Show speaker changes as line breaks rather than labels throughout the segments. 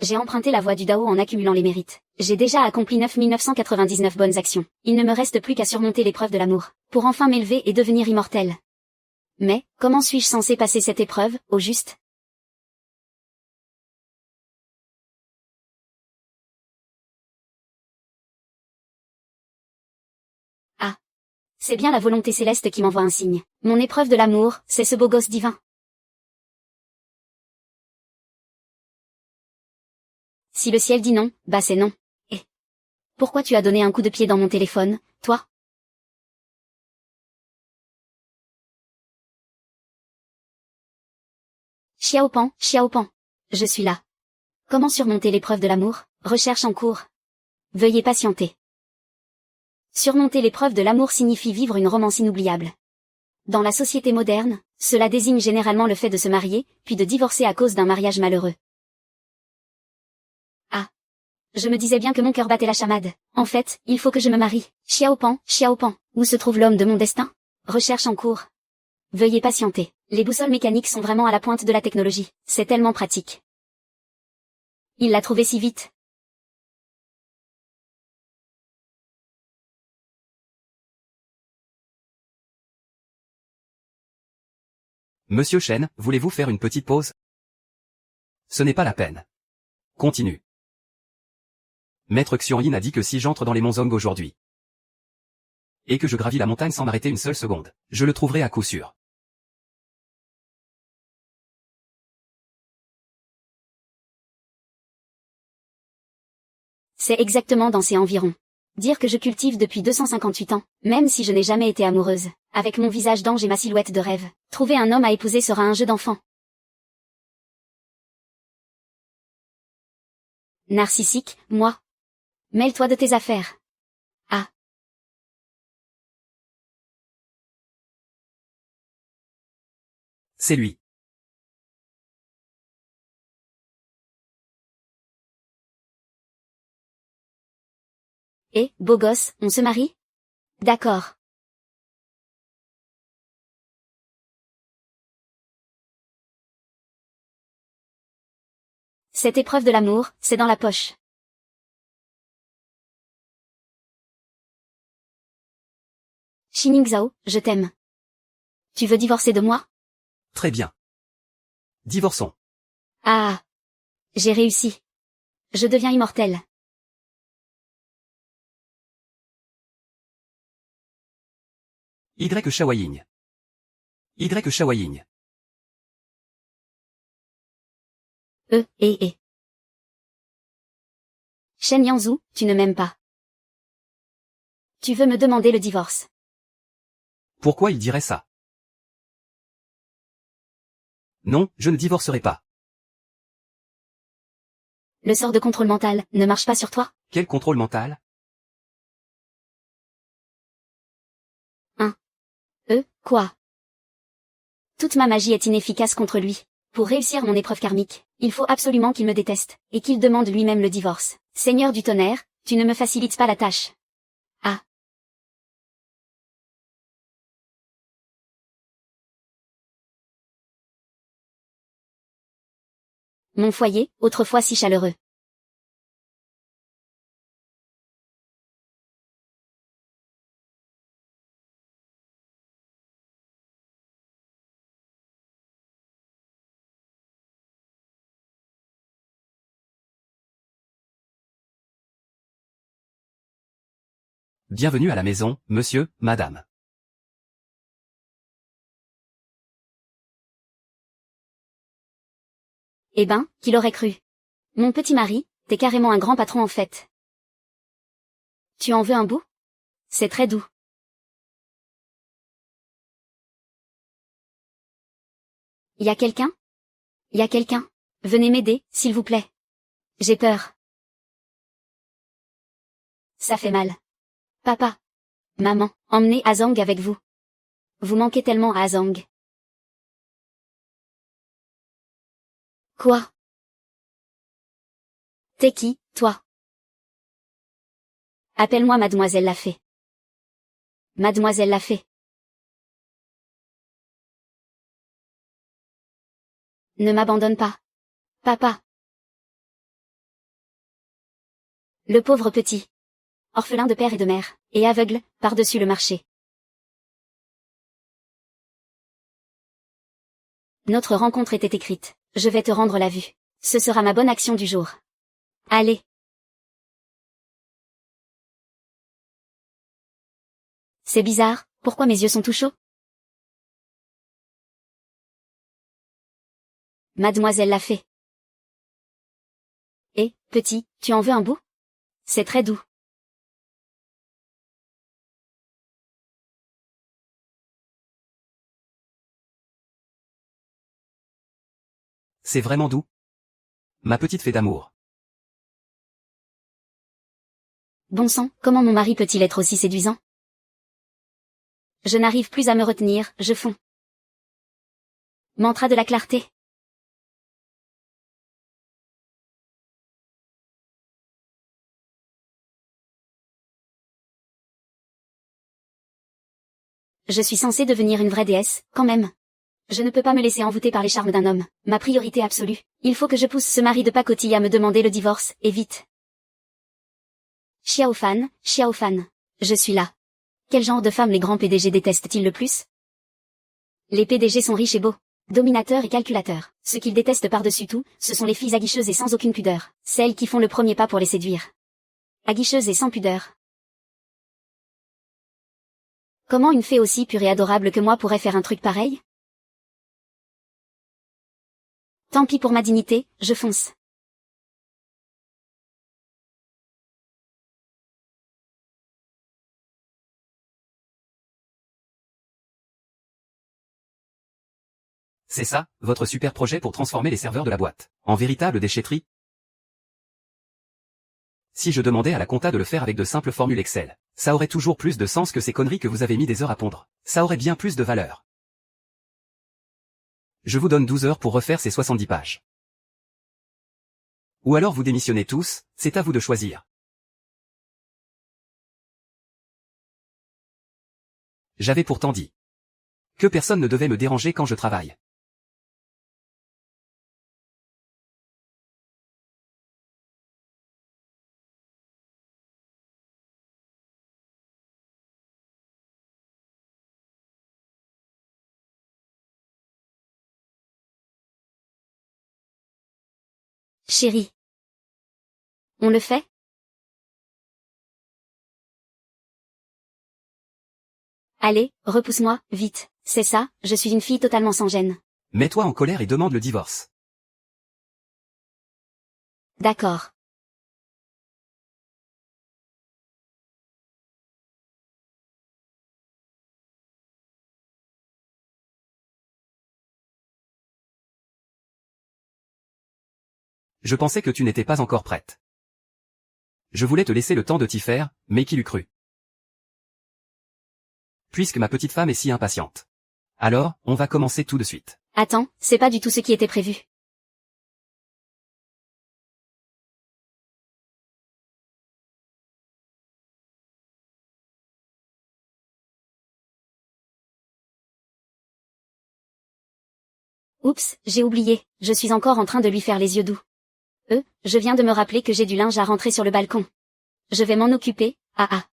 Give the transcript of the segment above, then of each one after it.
J'ai emprunté la voie du Dao en accumulant les mérites. J'ai déjà accompli 9999 bonnes actions. Il ne me reste plus qu'à surmonter l'épreuve de l'amour, pour enfin m'élever et devenir immortel. Mais, comment suis-je censé passer cette épreuve, au juste? Ah. C'est bien la volonté céleste qui m'envoie un signe. Mon épreuve de l'amour, c'est ce beau gosse divin. Si le ciel dit non, bah c'est non. Et pourquoi tu as donné un coup de pied dans mon téléphone, toi? Xiaopan, Xiaopan. Je suis là. Comment surmonter l'épreuve de l'amour? Recherche en cours. Veuillez patienter. Surmonter l'épreuve de l'amour signifie vivre une romance inoubliable. Dans la société moderne, cela désigne généralement le fait de se marier, puis de divorcer à cause d'un mariage malheureux. Ah. Je me disais bien que mon cœur battait la chamade. En fait, il faut que je me marie. Xiaopan, Xiaopan. Où se trouve l'homme de mon destin? Recherche en cours. Veuillez patienter. Les boussoles mécaniques sont vraiment à la pointe de la technologie. C'est tellement pratique. Il l'a trouvé si vite.
Monsieur Chen, voulez-vous faire une petite pause? Ce n'est pas la peine. Continue. Maître Xianyin a dit que si j'entre dans les Monzong aujourd'hui, et que je gravis la montagne sans m'arrêter une seule seconde, je le trouverai à coup sûr.
C'est exactement dans ces environs. Dire que je cultive depuis 258 ans, même si je n'ai jamais été amoureuse, avec mon visage d'ange et ma silhouette de rêve, trouver un homme à épouser sera un jeu d'enfant. Narcissique, moi. Mêle-toi de tes affaires. Ah.
C'est lui.
Et, beau gosse, on se marie? D'accord. Cette épreuve de l'amour, c'est dans la poche. Xiningzhao, je t'aime. Tu veux divorcer de moi?
Très bien. Divorçons.
Ah. J'ai réussi. Je deviens immortel.
Y Shaoying. Y Shaoying.
Et. Shen Yanzhu, tu ne m'aimes pas. Tu veux me demander le divorce.
Pourquoi il dirait ça? Non, je ne divorcerai pas.
Le sort de contrôle mental ne marche pas sur toi?
Quel contrôle mental?
Quoi? Toute ma magie est inefficace contre lui. Pour réussir mon épreuve karmique, il faut absolument qu'il me déteste, et qu'il demande lui-même le divorce. Seigneur du tonnerre, tu ne me facilites pas la tâche. Ah. Mon foyer, autrefois si chaleureux.
Bienvenue à la maison, monsieur, madame.
Eh ben, qui l'aurait cru? Mon petit mari, t'es carrément un grand patron en fait. Tu en veux un bout? C'est très doux. Y a quelqu'un? Y a quelqu'un? Venez m'aider, s'il vous plaît. J'ai peur. Ça fait mal. Papa. Maman, emmenez Azang avec vous. Vous manquez tellement à Azang. Quoi? T'es qui, toi? Appelle-moi Mademoiselle Lafay. Mademoiselle Lafay. Ne m'abandonne pas. Papa. Le pauvre petit. Orphelin de père et de mère, et aveugle, par-dessus le marché. Notre rencontre était écrite. Je vais te rendre la vue. Ce sera ma bonne action du jour. Allez. C'est bizarre, pourquoi mes yeux sont tout chauds? Mademoiselle l'a fait. Et, petit, tu en veux un bout? C'est très doux.
C'est vraiment doux. Ma petite fée d'amour.
Bon sang, comment mon mari peut-il être aussi séduisant? Je n'arrive plus à me retenir, je fonds. Mantra de la clarté. Je suis censée devenir une vraie déesse, quand même. Je ne peux pas me laisser envoûter par les charmes d'un homme, ma priorité absolue. Il faut que je pousse ce mari de pacotille à me demander le divorce, et vite. Xiao Fan, Xiao Fan. Je suis là. Quel genre de femme les grands PDG détestent-ils le plus? Les PDG sont riches et beaux, dominateurs et calculateurs. Ce qu'ils détestent par-dessus tout, ce sont les filles aguicheuses et sans aucune pudeur, celles qui font le premier pas pour les séduire. Aguicheuses et sans pudeur. Comment une fée aussi pure et adorable que moi pourrait faire un truc pareil? Tant pis pour ma dignité, je fonce.
C'est ça, votre super projet pour transformer les serveurs de la boîte en véritable déchetterie? Si je demandais à la compta de le faire avec de simples formules Excel, ça aurait toujours plus de sens que ces conneries que vous avez mis des heures à pondre. Ça aurait bien plus de valeur. Je vous donne 12 heures pour refaire ces 70 pages. Ou alors vous démissionnez tous, c'est à vous de choisir. J'avais pourtant dit que personne ne devait me déranger quand je travaille.
Chérie. On le fait? Allez, repousse-moi, vite. C'est ça, je suis une fille totalement sans gêne.
Mets-toi en colère et demande le divorce.
D'accord.
Je pensais que tu n'étais pas encore prête. Je voulais te laisser le temps de t'y faire, mais qui l'eût cru? Puisque ma petite femme est si impatiente. Alors, on va commencer tout de suite.
Attends, c'est pas du tout ce qui était prévu. Oups, j'ai oublié, je suis encore en train de lui faire les yeux doux. Je viens de me rappeler que j'ai du linge à rentrer sur le balcon. Je vais m'en occuper, ah ah.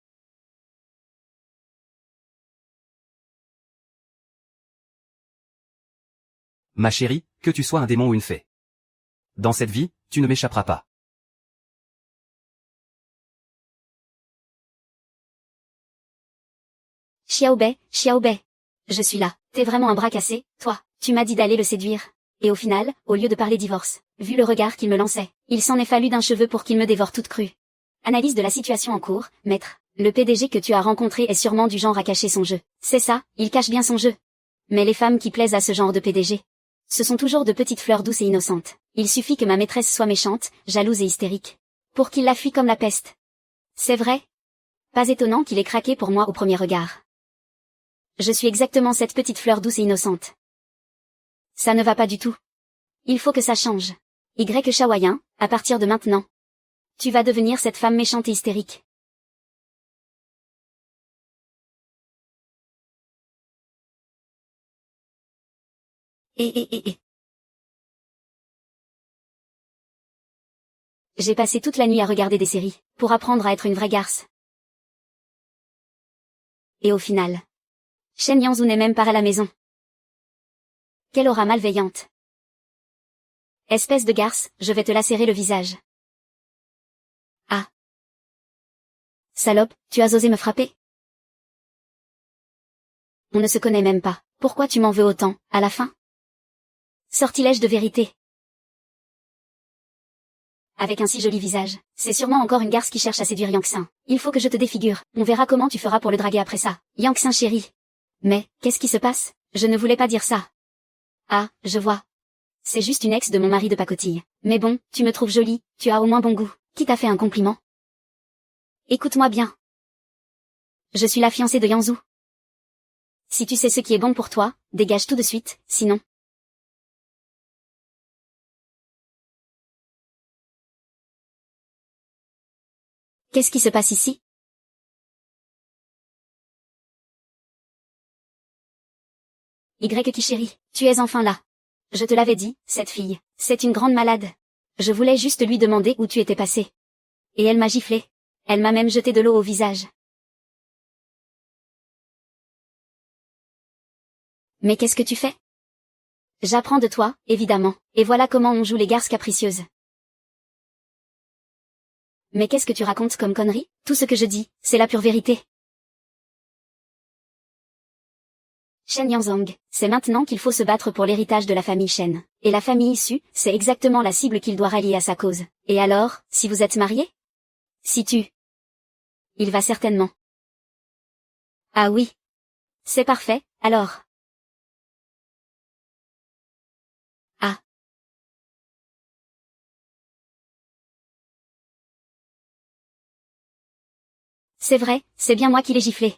Ma chérie, que tu sois un démon ou une fée. Dans cette vie, tu ne m'échapperas pas.
Xiaobei, Xiaobei. Je suis là, t'es vraiment un bras cassé, toi, tu m'as dit d'aller le séduire. Et au final, au lieu de parler divorce, vu le regard qu'il me lançait, il s'en est fallu d'un cheveu pour qu'il me dévore toute crue. Analyse de la situation en cours, maître. Le PDG que tu as rencontré est sûrement du genre à cacher son jeu. C'est ça, il cache bien son jeu. Mais les femmes qui plaisent à ce genre de PDG, ce sont toujours de petites fleurs douces et innocentes. Il suffit que ma maîtresse soit méchante, jalouse et hystérique, pour qu'il la fuit comme la peste. C'est vrai? Pas étonnant qu'il ait craqué pour moi au premier regard. Je suis exactement cette petite fleur douce et innocente. Ça ne va pas du tout. Il faut que ça change. Y Shawayen, à partir de maintenant. Tu vas devenir cette femme méchante et hystérique. Et. J'ai passé toute la nuit à regarder des séries, pour apprendre à être une vraie garce. Et au final, Shen Yangzhu n'est même pas à la maison. Quelle aura malveillante. Espèce de garce, je vais te lacérer le visage. Ah. Salope, tu as osé me frapper? On ne se connaît même pas, pourquoi tu m'en veux autant, à la fin? Sortilège de vérité. Avec un si joli visage, c'est sûrement encore une garce qui cherche à séduire Yangxin. Il faut que je te défigure, on verra comment tu feras pour le draguer après ça. Yangxin chéri. Mais, qu'est-ce qui se passe? Je ne voulais pas dire ça. Ah, je vois. C'est juste une ex de mon mari de pacotille. Mais bon, tu me trouves jolie, tu as au moins bon goût. Qui t'a fait un compliment? Écoute-moi bien. Je suis la fiancée de Yangzhu. Si tu sais ce qui est bon pour toi, dégage tout de suite, sinon. Qu'est-ce qui se passe ici? Qui chérie, tu es enfin là. Je te l'avais dit, cette fille, c'est une grande malade. Je voulais juste lui demander où tu étais passé. Et elle m'a giflé. Elle m'a même jeté de l'eau au visage. Mais qu'est-ce que tu fais? J'apprends de toi, évidemment, et voilà comment on joue les garces capricieuses. Mais qu'est-ce que tu racontes comme connerie? Tout ce que je dis, c'est la pure vérité. Shen Yanzong, c'est maintenant qu'il faut se battre pour l'héritage de la famille Shen. Et la famille issue, c'est exactement la cible qu'il doit rallier à sa cause. Et alors, si vous êtes mariés? Si tu... Il va certainement. Ah oui. C'est parfait, alors. Ah. C'est vrai, c'est bien moi qui l'ai giflé.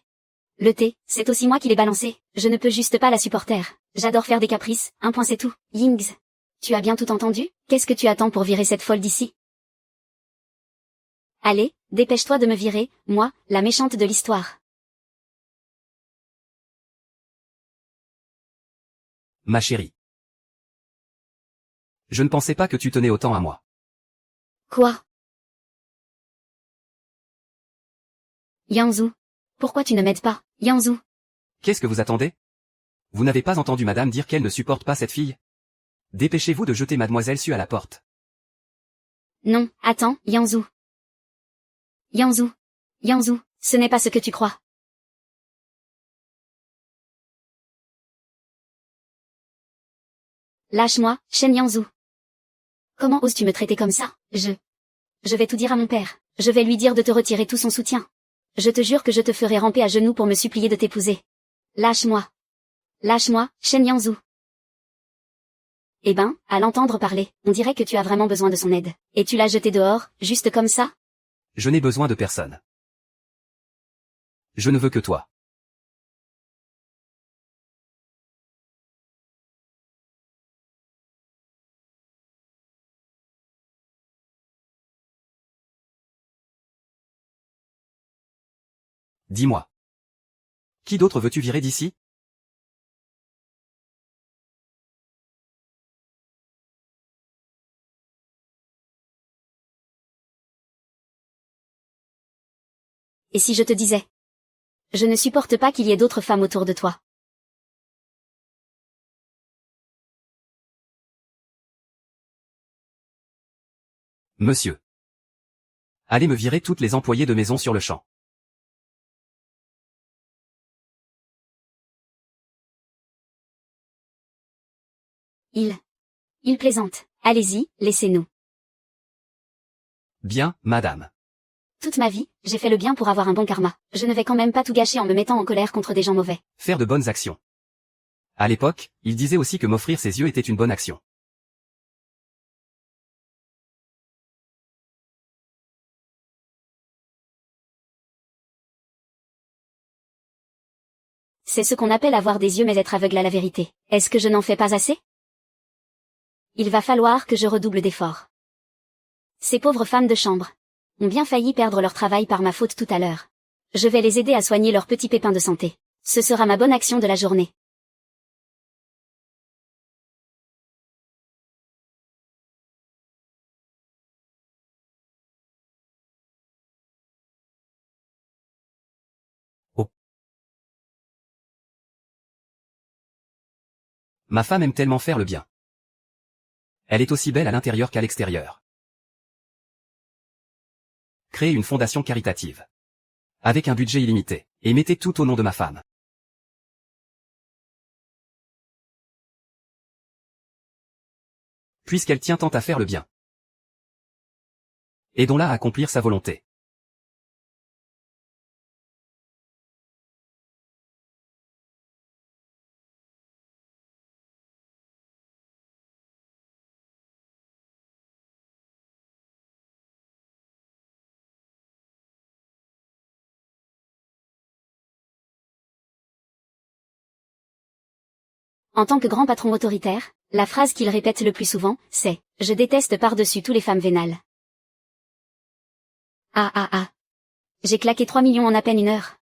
Le thé, c'est aussi moi qui l'ai balancé. Je ne peux juste pas la supporter. J'adore faire des caprices, un point c'est tout. Yings. Tu as bien tout entendu? Qu'est-ce que tu attends pour virer cette folle d'ici? Allez, dépêche-toi de me virer, moi, la méchante de l'histoire.
Ma chérie. Je ne pensais pas que tu tenais autant à moi.
Quoi? Yangzhu. Pourquoi tu ne m'aides pas, Yangzhu?
Qu'est-ce que vous attendez? Vous n'avez pas entendu madame dire qu'elle ne supporte pas cette fille? Dépêchez-vous de jeter mademoiselle Su à la porte.
Non, attends, Yangzhu. Yangzhu. Yangzhu, ce n'est pas ce que tu crois. Lâche-moi, Shen Yangzhu. Comment oses-tu me traiter comme ça? Je vais tout dire à mon père. Je vais lui dire de te retirer tout son soutien. Je te jure que je te ferai ramper à genoux pour me supplier de t'épouser. Lâche-moi. Lâche-moi, Shen Yangzhu. Eh ben, à l'entendre parler, on dirait que tu as vraiment besoin de son aide. Et tu l'as jeté dehors, juste comme ça?
Je n'ai besoin de personne. Je ne veux que toi. Dis-moi. Qui d'autre veux-tu virer d'ici?
Et si je te disais? Je ne supporte pas qu'il y ait d'autres femmes autour de toi.
Monsieur. Allez me virer toutes les employées de maison sur le champ.
Il plaisante. Allez-y, laissez-nous.
Bien, madame.
Toute ma vie, j'ai fait le bien pour avoir un bon karma. Je ne vais quand même pas tout gâcher en me mettant en colère contre des gens mauvais.
Faire de bonnes actions. À l'époque, il disait aussi que m'offrir ses yeux était une bonne action.
C'est ce qu'on appelle avoir des yeux mais être aveugle à la vérité. Est-ce que je n'en fais pas assez? Il va falloir que je redouble d'efforts. Ces pauvres femmes de chambre ont bien failli perdre leur travail par ma faute tout à l'heure. Je vais les aider à soigner leurs petits pépins de santé. Ce sera ma bonne action de la journée.
Ma femme aime tellement faire le bien. Elle est aussi belle à l'intérieur qu'à l'extérieur. Créez une fondation caritative. Avec un budget illimité. Et mettez tout au nom de ma femme. Puisqu'elle tient tant à faire le bien. Aidons-la à accomplir sa volonté.
En tant que grand patron autoritaire, la phrase qu'il répète le plus souvent, c'est « Je déteste par-dessus tous les femmes vénales ». Ah ah ah. J'ai claqué 3 millions en à peine 1 heure.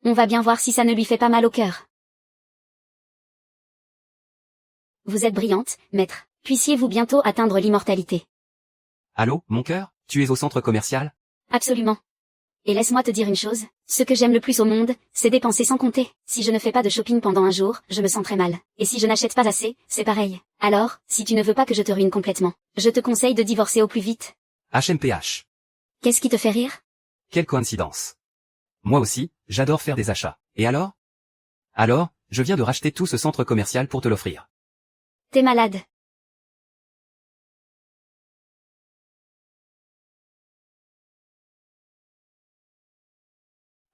On va bien voir si ça ne lui fait pas mal au cœur. Vous êtes brillante, maître. Puissiez-vous bientôt atteindre l'immortalité.
Allô, mon cœur, tu es au centre commercial?
Absolument. Et laisse-moi te dire une chose, ce que j'aime le plus au monde, c'est dépenser sans compter. Si je ne fais pas de shopping pendant un jour, je me sens très mal. Et si je n'achète pas assez, c'est pareil. Alors, si tu ne veux pas que je te ruine complètement, je te conseille de divorcer au plus vite.
HMPH.
Qu'est-ce qui te fait rire?
Quelle coïncidence. Moi aussi, j'adore faire des achats. Et alors? Alors, je viens de racheter tout ce centre commercial pour te l'offrir.
T'es malade.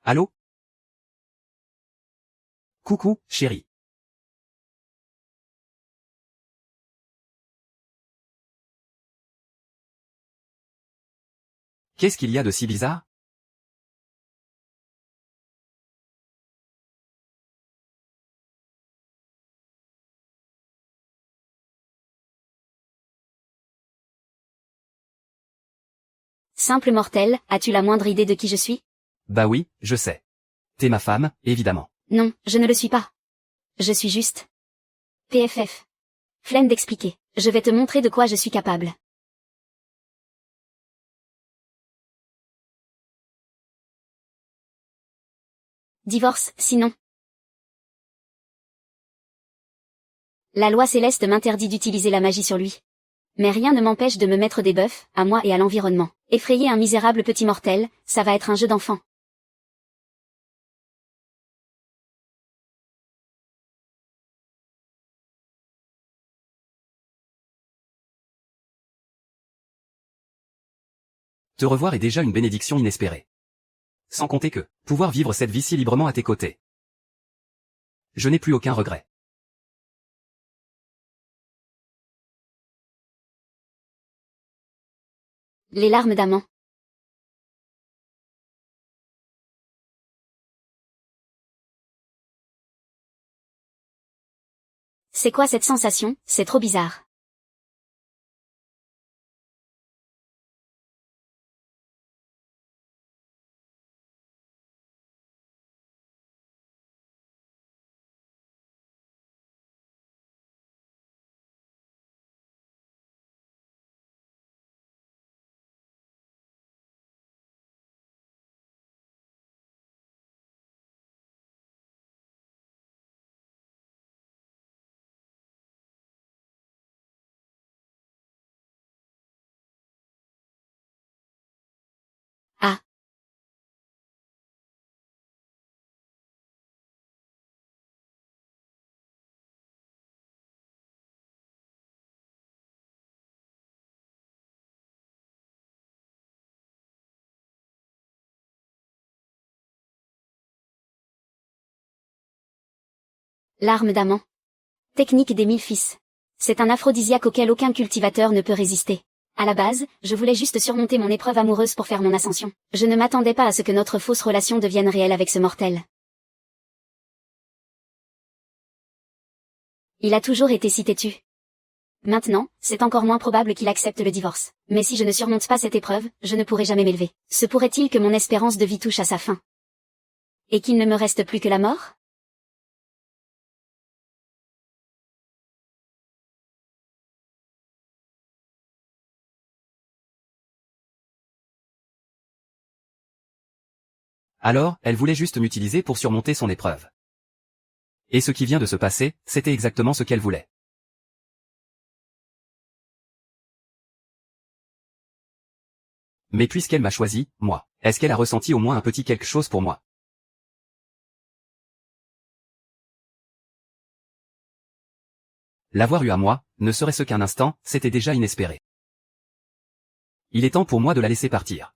Allô? Coucou, chérie. Qu'est-ce qu'il y a de si bizarre?
Simple mortel, as-tu la moindre idée de qui je suis?
Bah oui, je sais. T'es ma femme, évidemment.
Non, je ne le suis pas. Je suis juste. PFF. Flemme d'expliquer. Je vais te montrer de quoi je suis capable. Divorce, sinon. La loi céleste m'interdit d'utiliser la magie sur lui. Mais rien ne m'empêche de me mettre des buffs, à moi et à l'environnement. Effrayer un misérable petit mortel, ça va être un jeu d'enfant.
Te revoir est déjà une bénédiction inespérée. Sans compter que, pouvoir vivre cette vie si librement à tes côtés. Je n'ai plus aucun regret.
Les larmes d'amant. C'est quoi cette sensation? C'est trop bizarre. Ah. Larmes d'amant. Technique des 1000 fils. C'est un aphrodisiaque auquel aucun cultivateur ne peut résister. À la base, je voulais juste surmonter mon épreuve amoureuse pour faire mon ascension. Je ne m'attendais pas à ce que notre fausse relation devienne réelle avec ce mortel. Il a toujours été si têtu. Maintenant, c'est encore moins probable qu'il accepte le divorce. Mais si je ne surmonte pas cette épreuve, je ne pourrai jamais m'élever. Se pourrait-il que mon espérance de vie touche à sa fin? Et qu'il ne me reste plus que la mort?
Alors, elle voulait juste m'utiliser pour surmonter son épreuve. Et ce qui vient de se passer, c'était exactement ce qu'elle voulait. Mais puisqu'elle m'a choisi, moi, est-ce qu'elle a ressenti au moins un petit quelque chose pour moi? L'avoir eu à moi, ne serait-ce qu'un instant, c'était déjà inespéré. Il est temps pour moi de la laisser partir.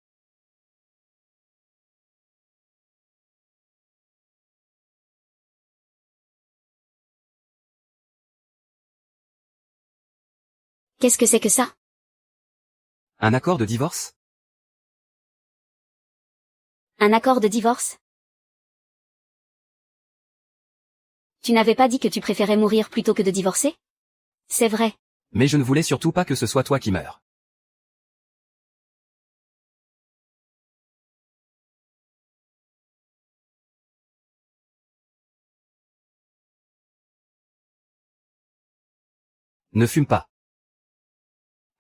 Qu'est-ce que c'est que ça?
Un accord de divorce?
Un accord de divorce? Tu n'avais pas dit que tu préférais mourir plutôt que de divorcer? C'est vrai.
Mais je ne voulais surtout pas que ce soit toi qui meure. Ne fume pas.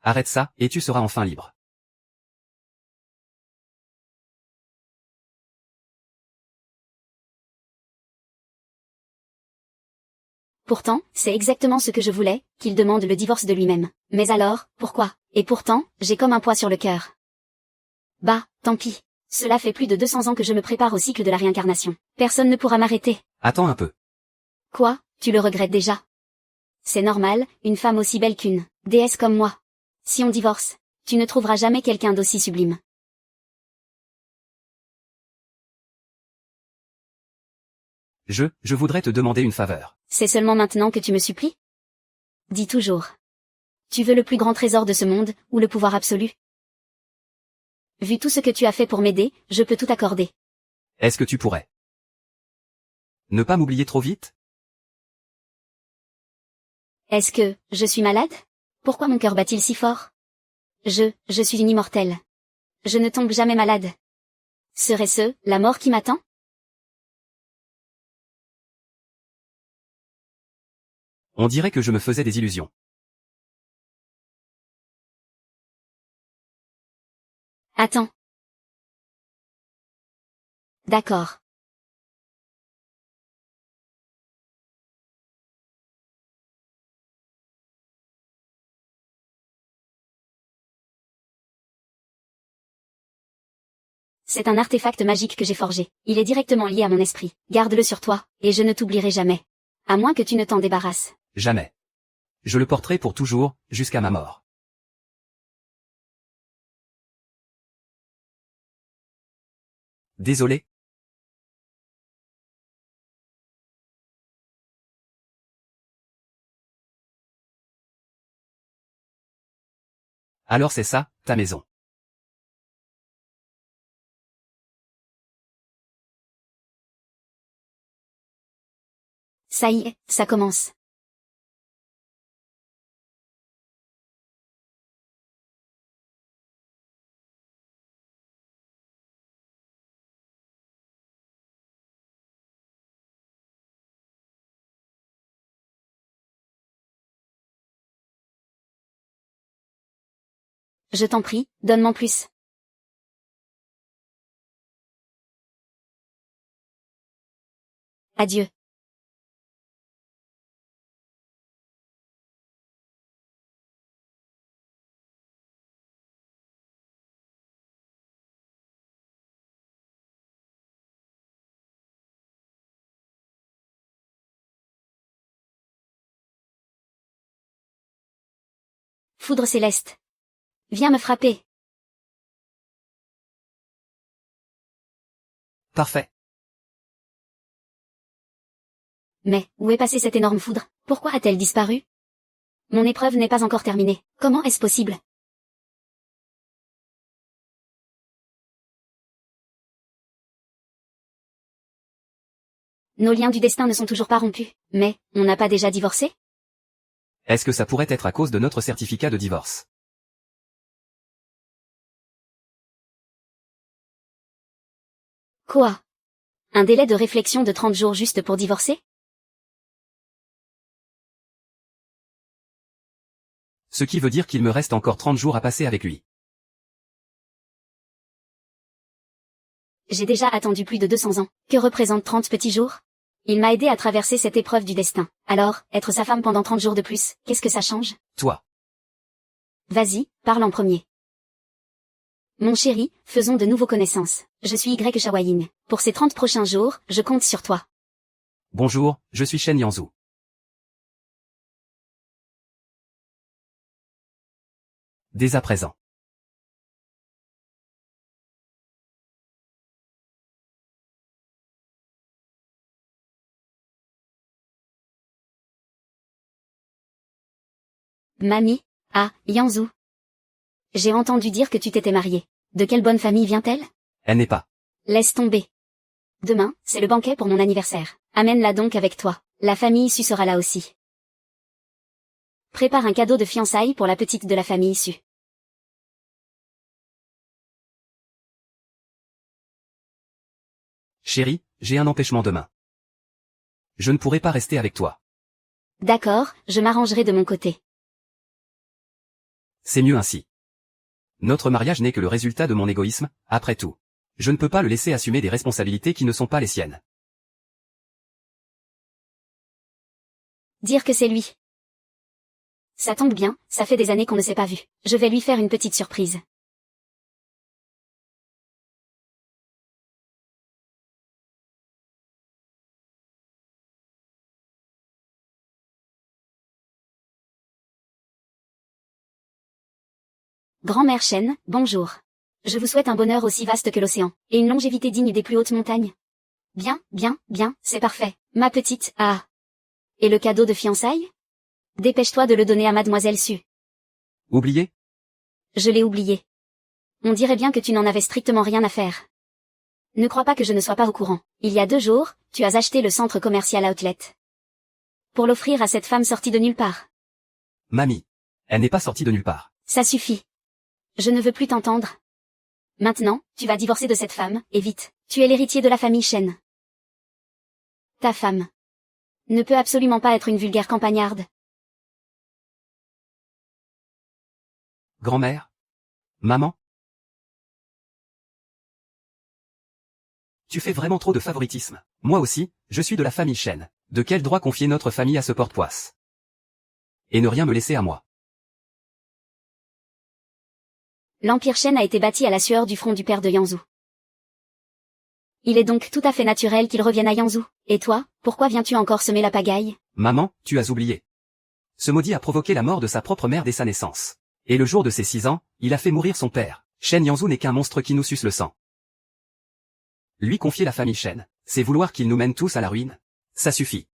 Arrête ça, et tu seras enfin libre.
Pourtant, c'est exactement ce que je voulais, qu'il demande le divorce de lui-même. Mais alors, pourquoi? Et pourtant, j'ai comme un poids sur le cœur. Bah, tant pis. Cela fait plus de 200 ans que je me prépare au cycle de la réincarnation. Personne ne pourra m'arrêter.
Attends un peu.
Quoi, tu le regrettes déjà? C'est normal, une femme aussi belle qu'une déesse comme moi. Si on divorce, tu ne trouveras jamais quelqu'un d'aussi sublime.
Je voudrais te demander une faveur.
C'est seulement maintenant que tu me supplies? Dis toujours. Tu veux le plus grand trésor de ce monde, ou le pouvoir absolu? Vu tout ce que tu as fait pour m'aider, je peux tout accorder.
Est-ce que tu pourrais ne pas m'oublier trop vite?
Est-ce que, je suis malade? Pourquoi mon cœur bat-il si fort? Je suis une immortelle. Je ne tombe jamais malade. Serait-ce, la mort qui m'attend?
On dirait que je me faisais des illusions.
Attends. D'accord. C'est un artefact magique que j'ai forgé. Il est directement lié à mon esprit. Garde-le sur toi, et je ne t'oublierai jamais. À moins que tu ne t'en débarrasses.
Jamais. Je le porterai pour toujours, jusqu'à ma mort. Désolé. Alors c'est ça, ta maison.
Ça y est, ça commence. Je t'en prie, donne-m'en plus. Adieu. Foudre céleste. Viens me frapper.
Parfait.
Mais, où est passée cette énorme foudre? Pourquoi a-t-elle disparu? Mon épreuve n'est pas encore terminée. Comment est-ce possible? Nos liens du destin ne sont toujours pas rompus. Mais, on n'a pas déjà divorcé?
Est-ce que ça pourrait être à cause de notre certificat de divorce?
Quoi? Un délai de réflexion de 30 jours juste pour divorcer?
Ce qui veut dire qu'il me reste encore 30 jours à passer avec lui.
J'ai déjà attendu plus de 200 ans. Que représentent 30 petits jours? Il m'a aidé à traverser cette épreuve du destin. Alors, être sa femme pendant 30 jours de plus, qu'est-ce que ça change?
Toi.
Vas-y, parle en premier. Mon chéri, faisons de nouveau connaissance. Je suis Y Shawayin. Pour ces 30 prochains jours, je compte sur toi.
Bonjour, je suis Shen Yanzou. Dès à présent.
Mamie, ah, Yanzou. J'ai entendu dire que tu t'étais mariée. De quelle bonne famille vient-elle?
Elle n'est pas.
Laisse tomber. Demain, c'est le banquet pour mon anniversaire. Amène-la donc avec toi. La famille issue sera là aussi. Prépare un cadeau de fiançailles pour la petite de la famille issue.
Chérie, j'ai un empêchement demain. Je ne pourrai pas rester avec toi.
D'accord, je m'arrangerai de mon côté.
C'est mieux ainsi. Notre mariage n'est que le résultat de mon égoïsme, après tout. Je ne peux pas le laisser assumer des responsabilités qui ne sont pas les siennes.
Dire que c'est lui. Ça tombe bien, ça fait des années qu'on ne s'est pas vu. Je vais lui faire une petite surprise. Grand-mère Shen, bonjour. Je vous souhaite un bonheur aussi vaste que l'océan, et une longévité digne des plus hautes montagnes. Bien, bien, bien, c'est parfait. Ma petite, ah. Et le cadeau de fiançailles? Dépêche-toi de le donner à mademoiselle Su.
Oublié?
Je l'ai oublié. On dirait bien que tu n'en avais strictement rien à faire. Ne crois pas que je ne sois pas au courant. Il y a 2 jours, tu as acheté le centre commercial Outlet. Pour l'offrir à cette femme sortie de nulle part.
Mamie. Elle n'est pas sortie de nulle part.
Ça suffit. Je ne veux plus t'entendre. Maintenant, tu vas divorcer de cette femme, et vite. Tu es l'héritier de la famille Shen. Ta femme ne peut absolument pas être une vulgaire campagnarde.
Grand-mère? Maman? Tu fais vraiment trop de favoritisme. Moi aussi, je suis de la famille Shen. De quel droit confier notre famille à ce porte-poisse? Et ne rien me laisser à moi.
L'Empire Shen a été bâti à la sueur du front du père de Yanzou. Il est donc tout à fait naturel qu'il revienne à Yanzou. Et toi, pourquoi viens-tu encore semer la pagaille?
Maman, tu as oublié. Ce maudit a provoqué la mort de sa propre mère dès sa naissance. Et le jour de ses 6 ans, il a fait mourir son père. Shen Yanzou n'est qu'un monstre qui nous suce le sang. Lui confier la famille Shen, c'est vouloir qu'il nous mène tous à la ruine. Ça suffit.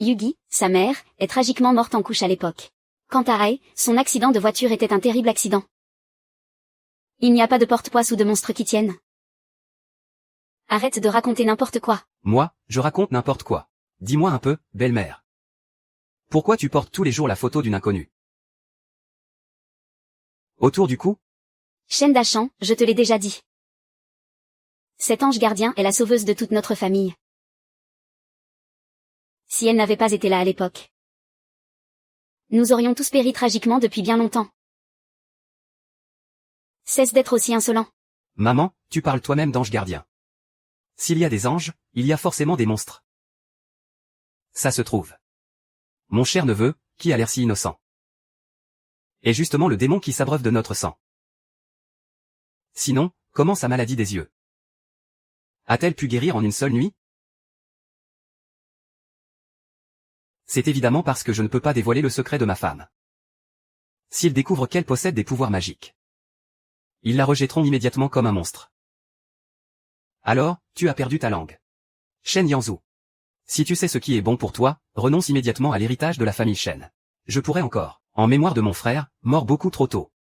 Yugi, sa mère, est tragiquement morte en couche à l'époque. Quant à Ai, son accident de voiture était un terrible accident. Il n'y a pas de porte-poisse ou de monstre qui tienne. Arrête de raconter n'importe quoi.
Moi, je raconte n'importe quoi. Dis-moi un peu, belle-mère. Pourquoi tu portes tous les jours la photo d'une inconnue? Autour du cou?
Shen Dachan, je te l'ai déjà dit. Cet ange gardien est la sauveuse de toute notre famille. Si elle n'avait pas été là à l'époque, nous aurions tous péri tragiquement depuis bien longtemps. Cesse d'être aussi insolent.
Maman, tu parles toi-même d'ange gardien. S'il y a des anges, il y a forcément des monstres. Ça se trouve. Mon cher neveu, qui a l'air si innocent, est justement le démon qui s'abreuve de notre sang. Sinon, comment sa maladie des yeux a-t-elle pu guérir en une seule nuit? C'est évidemment parce que je ne peux pas dévoiler le secret de ma femme. S'ils découvrent qu'elle possède des pouvoirs magiques, ils la rejetteront immédiatement comme un monstre. Alors, tu as perdu ta langue. Shen Yanzou. Si tu sais ce qui est bon pour toi, renonce immédiatement à l'héritage de la famille Shen. Je pourrais encore, en mémoire de mon frère, mort beaucoup trop tôt,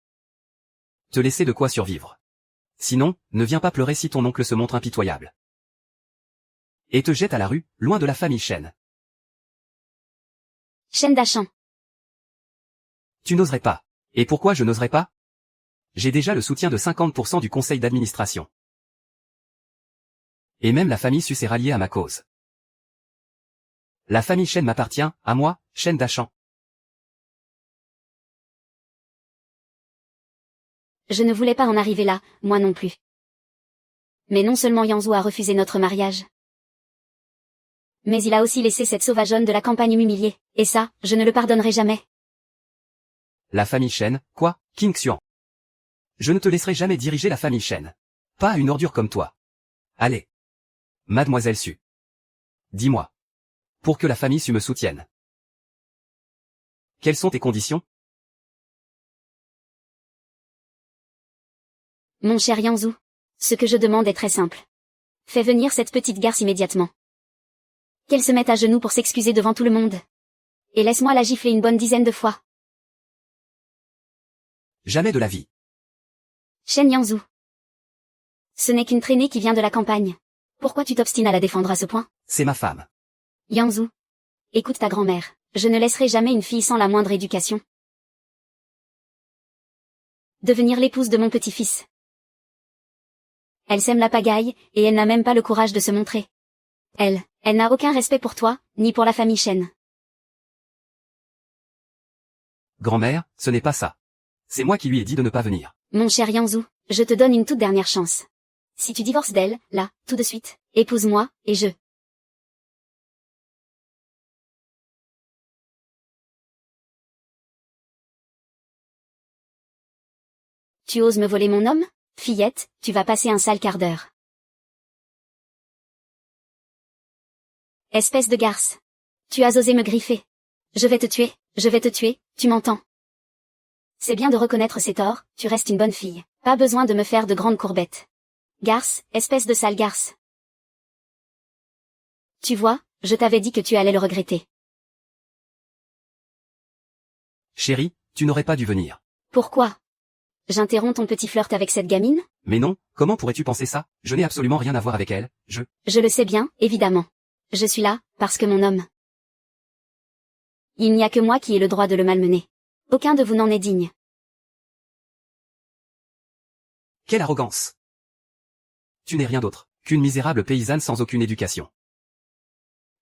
te laisser de quoi survivre. Sinon, ne viens pas pleurer si ton oncle se montre impitoyable. Et te jette à la rue, loin de la famille Shen.
Shen Dachan.
Tu n'oserais pas. Et pourquoi je n'oserais pas? J'ai déjà le soutien de 50% du conseil d'administration. Et même la famille Su s'est ralliée à ma cause. La famille Shen m'appartient, à moi, Shen Dachan.
Je ne voulais pas en arriver là, moi non plus. Mais non seulement Yanzou a refusé notre mariage, Mais il a aussi laissé cette sauvageonne de la campagne m'humilier, et ça, je ne le pardonnerai jamais.
La famille Shen, quoi, King Xuan? Je ne te laisserai jamais diriger la famille Shen. Pas une ordure comme toi. Allez. Mademoiselle Su. Dis-moi. Pour que la famille Su me soutienne. Quelles sont tes conditions?
Mon cher Yanzhu. Ce que je demande est très simple. Fais venir cette petite garce immédiatement. Qu'elle se mette à genoux pour s'excuser devant tout le monde. Et laisse-moi la gifler une bonne dizaine de fois.
Jamais de la vie.
Shen Yanzhu. Ce n'est qu'une traînée qui vient de la campagne. Pourquoi tu t'obstines à la défendre à ce point?
C'est ma femme.
Yanzhu. Écoute ta grand-mère. Je ne laisserai jamais une fille sans la moindre éducation devenir l'épouse de mon petit-fils. Elle sème la pagaille, et elle n'a même pas le courage de se montrer. Elle n'a aucun respect pour toi, ni pour la famille Shen.
Grand-mère, ce n'est pas ça. C'est moi qui lui ai dit de ne pas venir.
Mon cher Yanzhu, je te donne une toute dernière chance. Si tu divorces d'elle, là, tout de suite, épouse-moi, et je... Tu oses me voler mon homme? Fillette, tu vas passer un sale quart d'heure. Espèce de garce. Tu as osé me griffer. Je vais te tuer, tu m'entends? C'est bien de reconnaître ses torts, tu restes une bonne fille. Pas besoin de me faire de grandes courbettes. Garce, espèce de sale garce. Tu vois, je t'avais dit que tu allais le regretter.
Chérie, tu n'aurais pas dû venir.
Pourquoi? J'interromps ton petit flirt avec cette gamine?
Mais non, comment pourrais-tu penser ça? Je n'ai absolument rien à voir avec elle,
Je le sais bien, évidemment. Je suis là, parce que mon homme. Il n'y a que moi qui ai le droit de le malmener. Aucun de vous n'en est digne.
Quelle arrogance! Tu n'es rien d'autre qu'une misérable paysanne sans aucune éducation.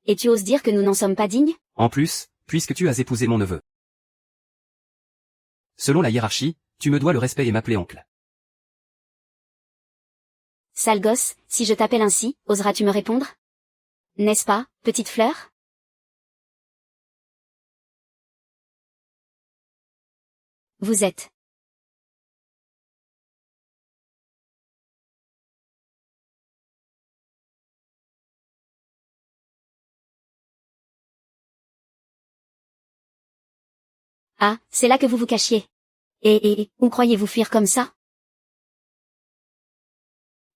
Et tu oses dire que nous n'en sommes pas dignes?
En plus, puisque tu as épousé mon neveu. Selon la hiérarchie, tu me dois le respect et m'appeler oncle.
Sale gosse, si je t'appelle ainsi, oseras-tu me répondre? N'est-ce pas, petite fleur? Vous êtes. Ah, c'est là que vous vous cachiez. Et, où croyez-vous fuir comme ça?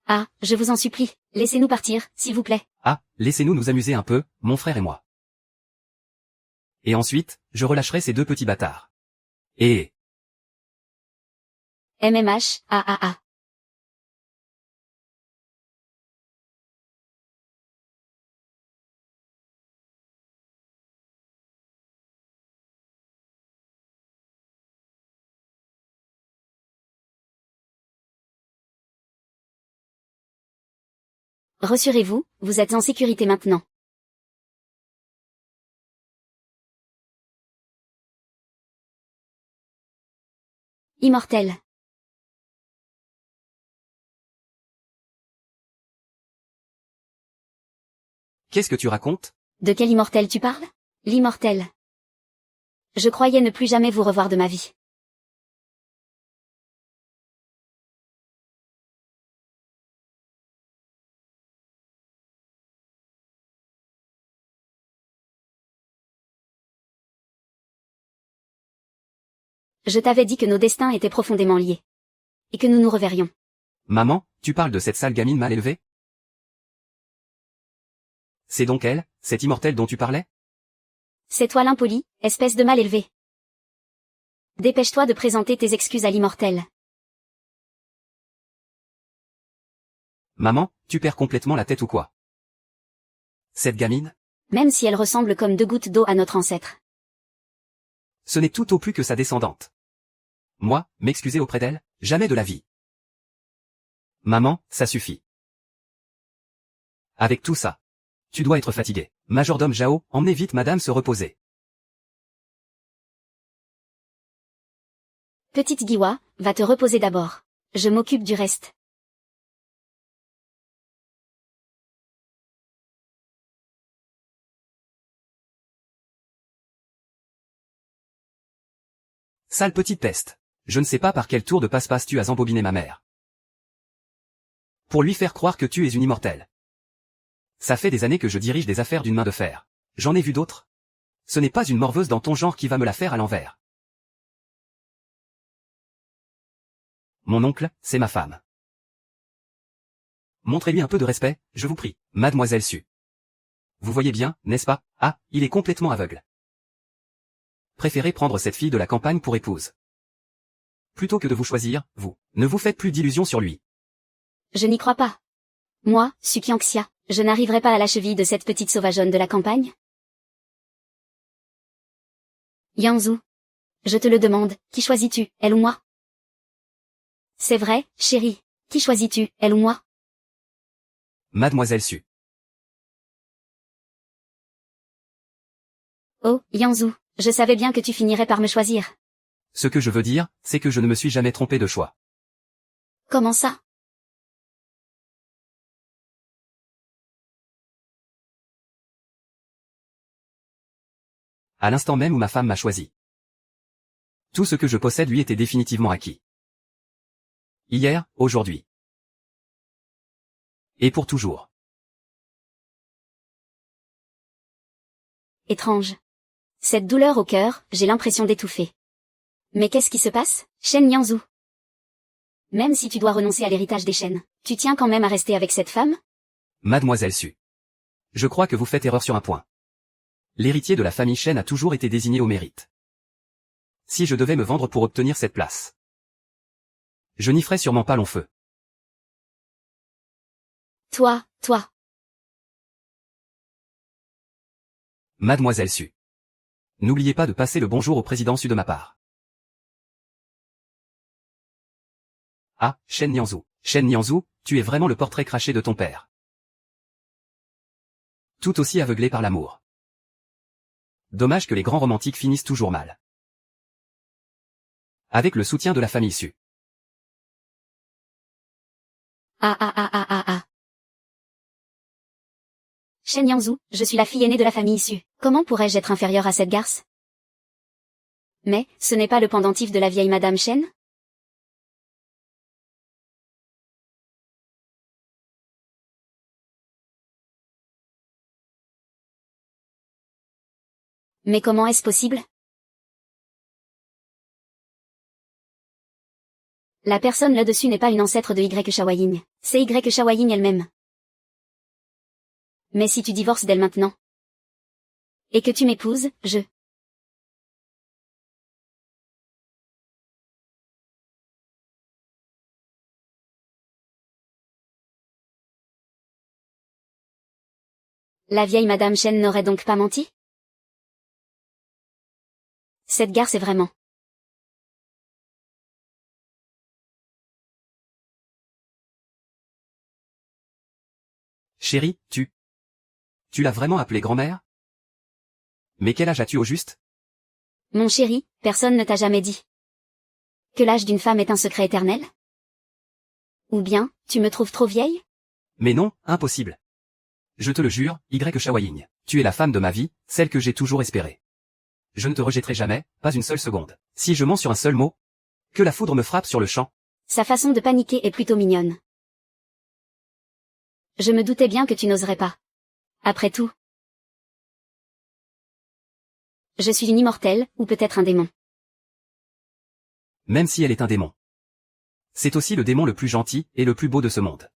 Ah, je vous en supplie, laissez-nous partir, s'il vous plaît.
Ah, laissez-nous nous amuser un peu, mon frère et moi. Et ensuite, je relâcherai ces deux petits bâtards. Et...
MMH, ah. Rassurez-vous, vous êtes en sécurité maintenant. Immortel.
Qu'est-ce que tu racontes?
De quel immortel tu parles? L'immortel. Je croyais ne plus jamais vous revoir de ma vie. Je t'avais dit que nos destins étaient profondément liés. Et que nous nous reverrions.
Maman, tu parles de cette sale gamine mal élevée? C'est donc elle, cette immortelle dont tu parlais?
C'est toi l'impoli, espèce de mal élevé. Dépêche-toi de présenter tes excuses à l'immortel.
Maman, tu perds complètement la tête ou quoi? Cette gamine?
Même si elle ressemble comme 2 gouttes d'eau à notre ancêtre.
Ce n'est tout au plus que sa descendante. Moi, m'excuser auprès d'elle? Jamais de la vie. Maman, ça suffit. Avec tout ça. Tu dois être fatigué. Majordome Jao, emmenez vite madame se reposer.
Petite Giwa, va te reposer d'abord. Je m'occupe du reste.
Sale petite peste. Je ne sais pas par quel tour de passe-passe tu as embobiné ma mère. Pour lui faire croire que tu es une immortelle. Ça fait des années que je dirige des affaires d'une main de fer. J'en ai vu d'autres. Ce n'est pas une morveuse dans ton genre qui va me la faire à l'envers. Mon oncle, c'est ma femme. Montrez-lui un peu de respect, je vous prie, mademoiselle Su. Vous voyez bien, n'est-ce pas? Ah, il est complètement aveugle. Préférez prendre cette fille de la campagne pour épouse. Plutôt que de vous choisir, vous, ne vous faites plus d'illusions sur lui.
Je n'y crois pas. Moi, Sukianxia, je n'arriverai pas à la cheville de cette petite sauvageonne de la campagne. Yanzu. Je te le demande, qui choisis-tu, elle ou moi? C'est vrai, chérie. Qui choisis-tu, elle ou moi?
Mademoiselle Su.
Oh, Yanzu, je savais bien que tu finirais par me choisir.
Ce que je veux dire, c'est que je ne me suis jamais trompé de choix.
Comment ça?
À l'instant même où ma femme m'a choisi. Tout ce que je possède lui était définitivement acquis. Hier, aujourd'hui. Et pour toujours.
Étrange. Cette douleur au cœur, j'ai l'impression d'étouffer. Mais qu'est-ce qui se passe, Shen Yanzu? Même si tu dois renoncer à l'héritage des Shen, tu tiens quand même à rester avec cette femme?
Mademoiselle Su. Je crois que vous faites erreur sur un point. L'héritier de la famille Shen a toujours été désigné au mérite. Si je devais me vendre pour obtenir cette place, je n'y ferais sûrement pas long feu.
Toi.
Mademoiselle Su. N'oubliez pas de passer le bonjour au président Su de ma part. Ah, Shen Nianzou. Shen Nianzou, tu es vraiment le portrait craché de ton père. Tout aussi aveuglé par l'amour. Dommage que les grands romantiques finissent toujours mal. Avec le soutien de la famille Su.
Ah. Shen Yanzu, je suis la fille aînée de la famille Su. Comment pourrais-je être inférieure à cette garce? Mais, ce n'est pas le pendentif de la vieille Madame Shen? Mais comment est-ce possible? La personne là-dessus n'est pas une ancêtre de Y Shawaying, c'est Y Shawaying elle-même. Mais si tu divorces d'elle maintenant, et que tu m'épouses, La vieille Madame Shen n'aurait donc pas menti? Cette garce est vraiment...
Chérie, tu l'as vraiment appelée grand-mère? Mais quel âge as-tu au juste?
Mon chéri, personne ne t'a jamais dit que l'âge d'une femme est un secret éternel? Ou bien, tu me trouves trop vieille?
Mais non, impossible. Je te le jure, Y Shawaying, tu es la femme de ma vie, celle que j'ai toujours espérée. Je ne te rejetterai jamais, pas une seule seconde. Si je mens sur un seul mot, que la foudre me frappe sur le champ.
Sa façon de paniquer est plutôt mignonne. Je me doutais bien que tu n'oserais pas. Après tout, je suis une immortelle, ou peut-être un démon.
Même si elle est un démon. C'est aussi le démon le plus gentil et le plus beau de ce monde.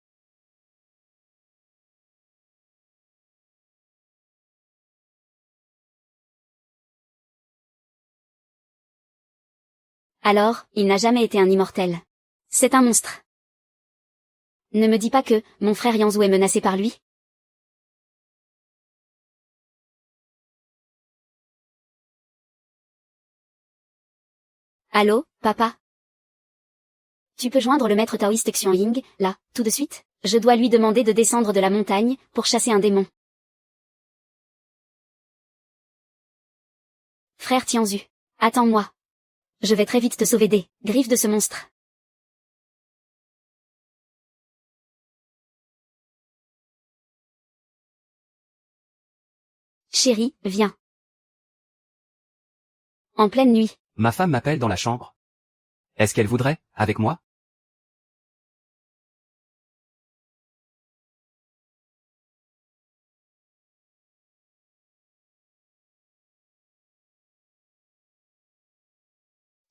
Alors, il n'a jamais été un immortel. C'est un monstre. Ne me dis pas que, mon frère Yanzu est menacé par lui. Allô, papa? Tu peux joindre le maître taoïste Xianying, là, tout de suite? Je dois lui demander de descendre de la montagne, pour chasser un démon. Frère Tianzu. Attends-moi. Je vais très vite te sauver des griffes de ce monstre. Chérie, viens. En pleine nuit.
Ma femme m'appelle dans la chambre. Est-ce qu'elle voudrait, avec moi?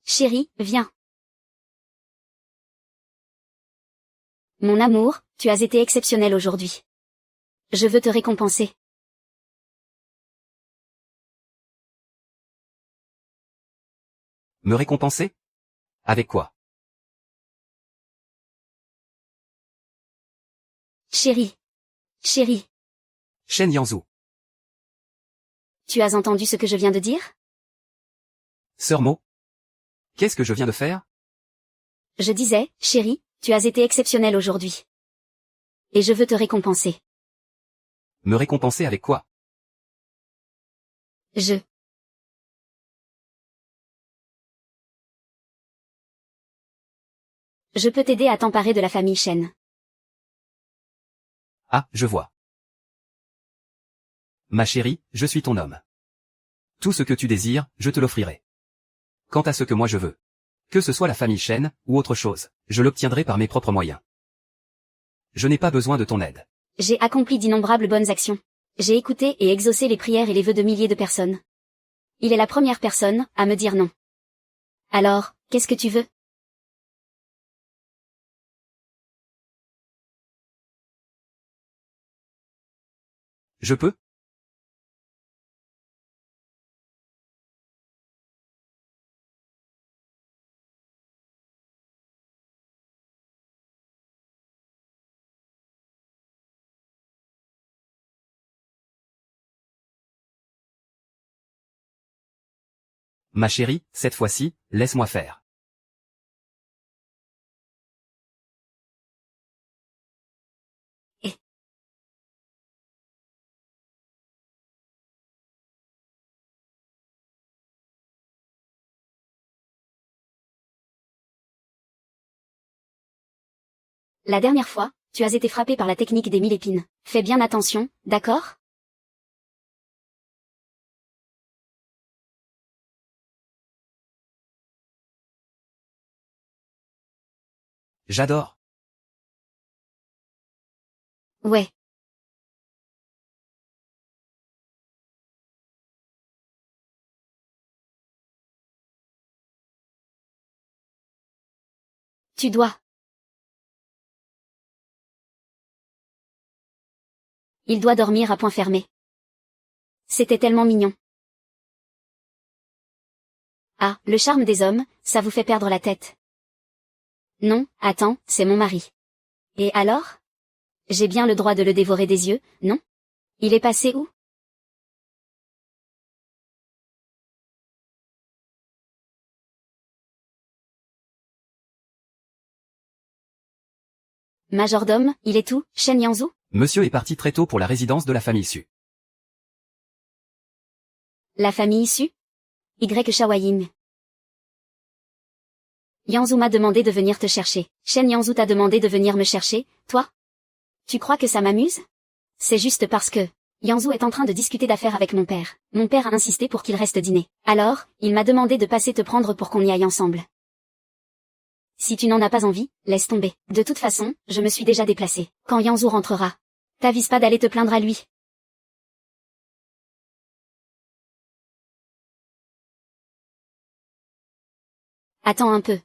Chérie, viens. Mon amour, tu as été exceptionnel aujourd'hui. Je veux te récompenser.
Me récompenser? Avec quoi?
Chérie. Chérie,
Shen Yanzhu.
tu as entendu ce que je viens de dire?
Sœur Mo? Qu'est-ce que je viens de faire?
Je disais, chérie, tu as été exceptionnel aujourd'hui. Et je veux te récompenser.
Me récompenser avec quoi?
Je peux t'aider à t'emparer de la famille Shen.
Ah, je vois. Ma chérie, je suis ton homme. Tout ce que tu désires, je te l'offrirai. Quant à ce que moi je veux, que ce soit la famille Shen, ou autre chose, je l'obtiendrai par mes propres moyens. Je n'ai pas besoin de ton aide.
J'ai accompli d'innombrables bonnes actions. J'ai écouté et exaucé les prières et les vœux de milliers de personnes. Il est la première personne à me dire non. Alors, qu'est-ce que tu veux?
Je peux? Ma chérie, cette fois-ci, laisse-moi faire.
La dernière fois, tu as été frappé par la technique des 1000 épines. Fais bien attention, d'accord?
J'adore.
Ouais. Tu dois. Il doit dormir à point fermé. C'était tellement mignon. Ah, le charme des hommes, ça vous fait perdre la tête. Non, attends, c'est mon mari. Et alors? J'ai bien le droit de le dévorer des yeux, non? Il est passé où? Majordome, il est où, Shen Yanzhu?
Monsieur est parti très tôt pour la résidence de la famille Su.
La famille issue? Y. Shawaying. Yanzhu m'a demandé de venir te chercher. Shen Yanzhu t'a demandé de venir me chercher, toi? Tu crois que ça m'amuse? C'est juste parce que Yanzhu est en train de discuter d'affaires avec mon père. Mon père a insisté pour qu'il reste dîner. Alors, il m'a demandé de passer te prendre pour qu'on y aille ensemble. Si tu n'en as pas envie, laisse tomber. De toute façon, je me suis déjà déplacée. Quand Yanzhu rentrera, t'avises pas d'aller te plaindre à lui. Attends un peu.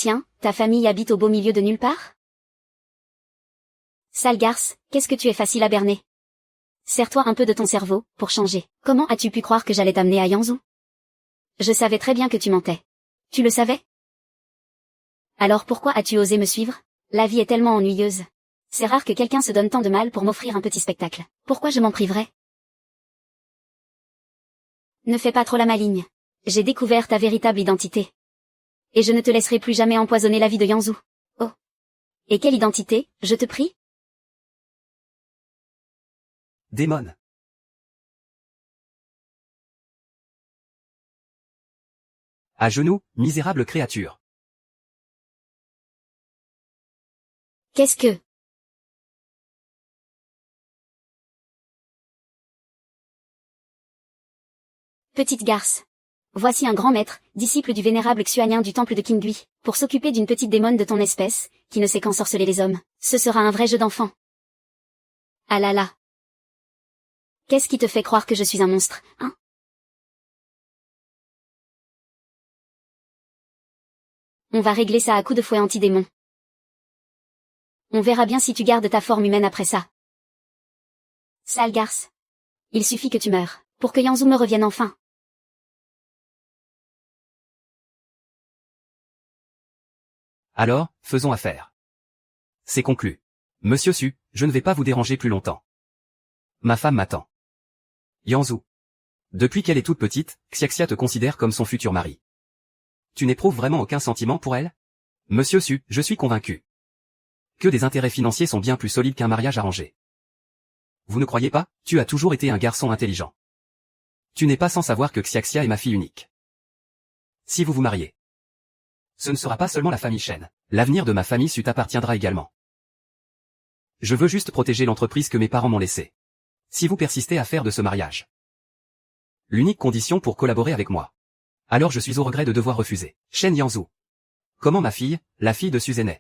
Tiens, ta famille habite au beau milieu de nulle part? Sale garce, qu'est-ce que tu es facile à berner. Sers-toi un peu de ton cerveau, pour changer. Comment as-tu pu croire que j'allais t'amener à Yanzhou? Je savais très bien que tu mentais. Tu le savais? Alors pourquoi as-tu osé me suivre? La vie est tellement ennuyeuse. C'est rare que quelqu'un se donne tant de mal pour m'offrir un petit spectacle. Pourquoi je m'en priverais? Ne fais pas trop la maligne. J'ai découvert ta véritable identité. Et je ne te laisserai plus jamais empoisonner la vie de Yanzhou. Oh. Et quelle identité, je te prie?
Démon. À genoux, misérable créature.
Qu'est-ce que... Petite garce. Voici un grand maître, disciple du vénérable Xuanien du temple de Qingui, pour s'occuper d'une petite démone de ton espèce, qui ne sait qu'ensorceler les hommes. Ce sera un vrai jeu d'enfant. Ah là là. Qu'est-ce qui te fait croire que je suis un monstre, hein? On va régler ça à coups de fouet anti-démon. On verra bien si tu gardes ta forme humaine après ça. Sale garce. Il suffit que tu meures, pour que Yanzou me revienne enfin.
Alors, faisons affaire. C'est conclu. Monsieur Su, je ne vais pas vous déranger plus longtemps. Ma femme m'attend. Yanzou. Depuis qu'elle est toute petite, Xiaxia te considère comme son futur mari. Tu n'éprouves vraiment aucun sentiment pour elle? Monsieur Su, je suis convaincu que des intérêts financiers sont bien plus solides qu'un mariage arrangé. Vous ne croyez pas? Tu as toujours été un garçon intelligent. Tu n'es pas sans savoir que Xiaxia est ma fille unique. Si vous vous mariez, ce ne sera pas seulement la famille Shen. L'avenir de ma famille Su t'appartiendra également. Je veux juste protéger l'entreprise que mes parents m'ont laissée. Si vous persistez à faire de ce mariage l'unique condition pour collaborer avec moi, alors je suis au regret de devoir refuser. Shen Yanzou. Comment ma fille, la fille de Suzanne,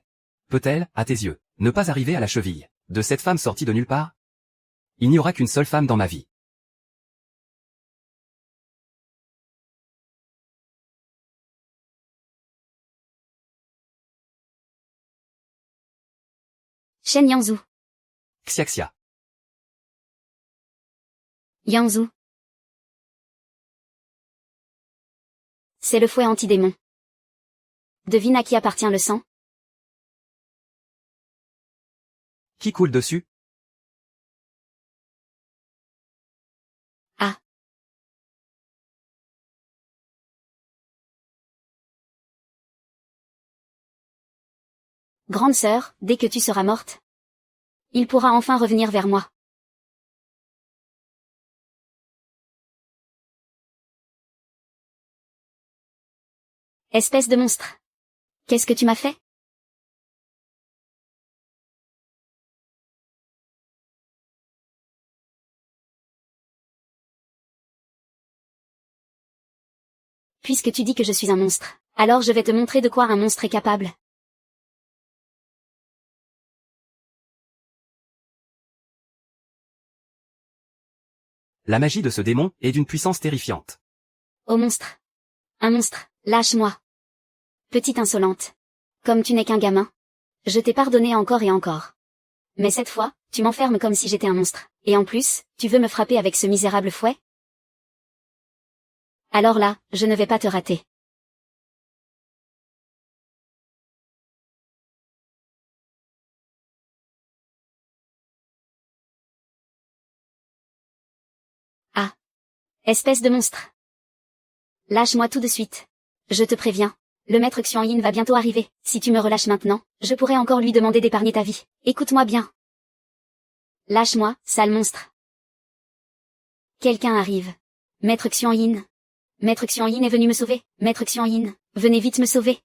peut-elle, à tes yeux, ne pas arriver à la cheville de cette femme sortie de nulle part? Il n'y aura qu'une seule femme dans ma vie.
Shen Yanzou.
Xiaxia.
Yanzou. C'est le fouet anti-démon. Devine à qui appartient le sang?
Qui coule dessus?
Ah. Grande sœur, dès que tu seras morte, il pourra enfin revenir vers moi. Espèce de monstre. Qu'est-ce que tu m'as fait? Puisque tu dis que je suis un monstre, alors je vais te montrer de quoi un monstre est capable.
La magie de ce démon est d'une puissance terrifiante.
Oh monstre. Un monstre, lâche-moi. Petite insolente. Comme tu n'es qu'un gamin, je t'ai pardonné encore et encore. Mais cette fois, tu m'enfermes comme si j'étais un monstre. Et en plus, tu veux me frapper avec ce misérable fouet? Alors là, je ne vais pas te rater. Ah. Espèce de monstre. Lâche-moi tout de suite. Je te préviens. Le maître Xianyin va bientôt arriver. Si tu me relâches maintenant, je pourrais encore lui demander d'épargner ta vie. Écoute-moi bien. Lâche-moi, sale monstre. Quelqu'un arrive. Maître Xianyin. Maître Xianyin est venu me sauver. Maître Xianyin, venez vite me sauver.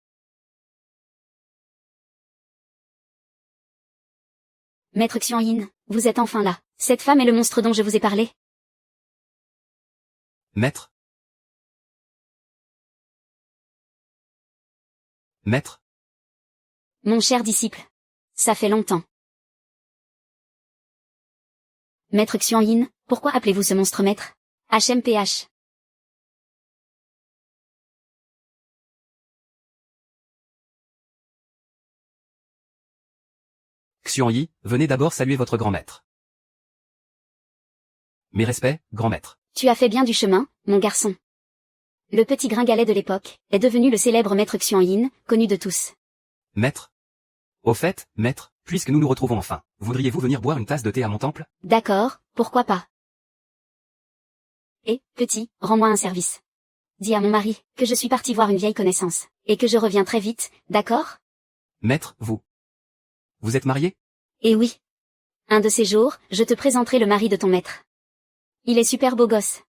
Maître Xianyin, vous êtes enfin là. Cette femme est le monstre dont je vous ai parlé.
Maître. Maître.
Mon cher disciple. Ça fait longtemps. Maître Xianyin, pourquoi appelez-vous ce monstre maître? HMPH.
Xuanyi, venez d'abord saluer votre grand maître. Mes respects, grand maître.
Tu as fait bien du chemin, mon garçon. Le petit gringalet de l'époque est devenu le célèbre maître Xianyin, connu de tous.
Maître. Au fait, maître, puisque nous nous retrouvons enfin, voudriez-vous venir boire une tasse de thé à mon temple?
D'accord, pourquoi pas. Et, petit, rends-moi un service. Dis à mon mari que je suis parti voir une vieille connaissance, et que je reviens très vite, d'accord?
Maître, vous êtes marié?
Eh oui. Un de ces jours, je te présenterai le mari de ton maître. Il est super beau gosse.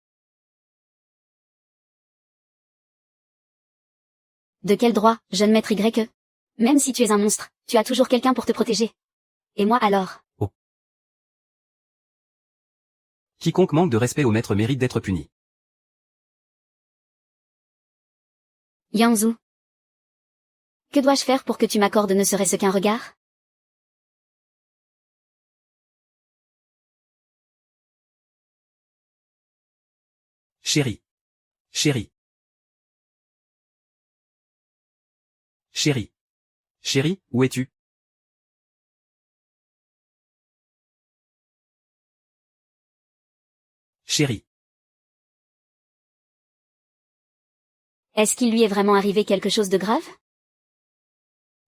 De quel droit, jeune maître Y? Même si tu es un monstre, tu as toujours quelqu'un pour te protéger. Et moi alors?
Oh. Quiconque manque de respect au maître mérite d'être puni.
Yangzhou. Que dois-je faire pour que tu m'accordes ne serait-ce qu'un regard?
Chérie. Chérie. Chérie. Chérie, où es-tu? Chérie.
Est-ce qu'il lui est vraiment arrivé quelque chose de grave?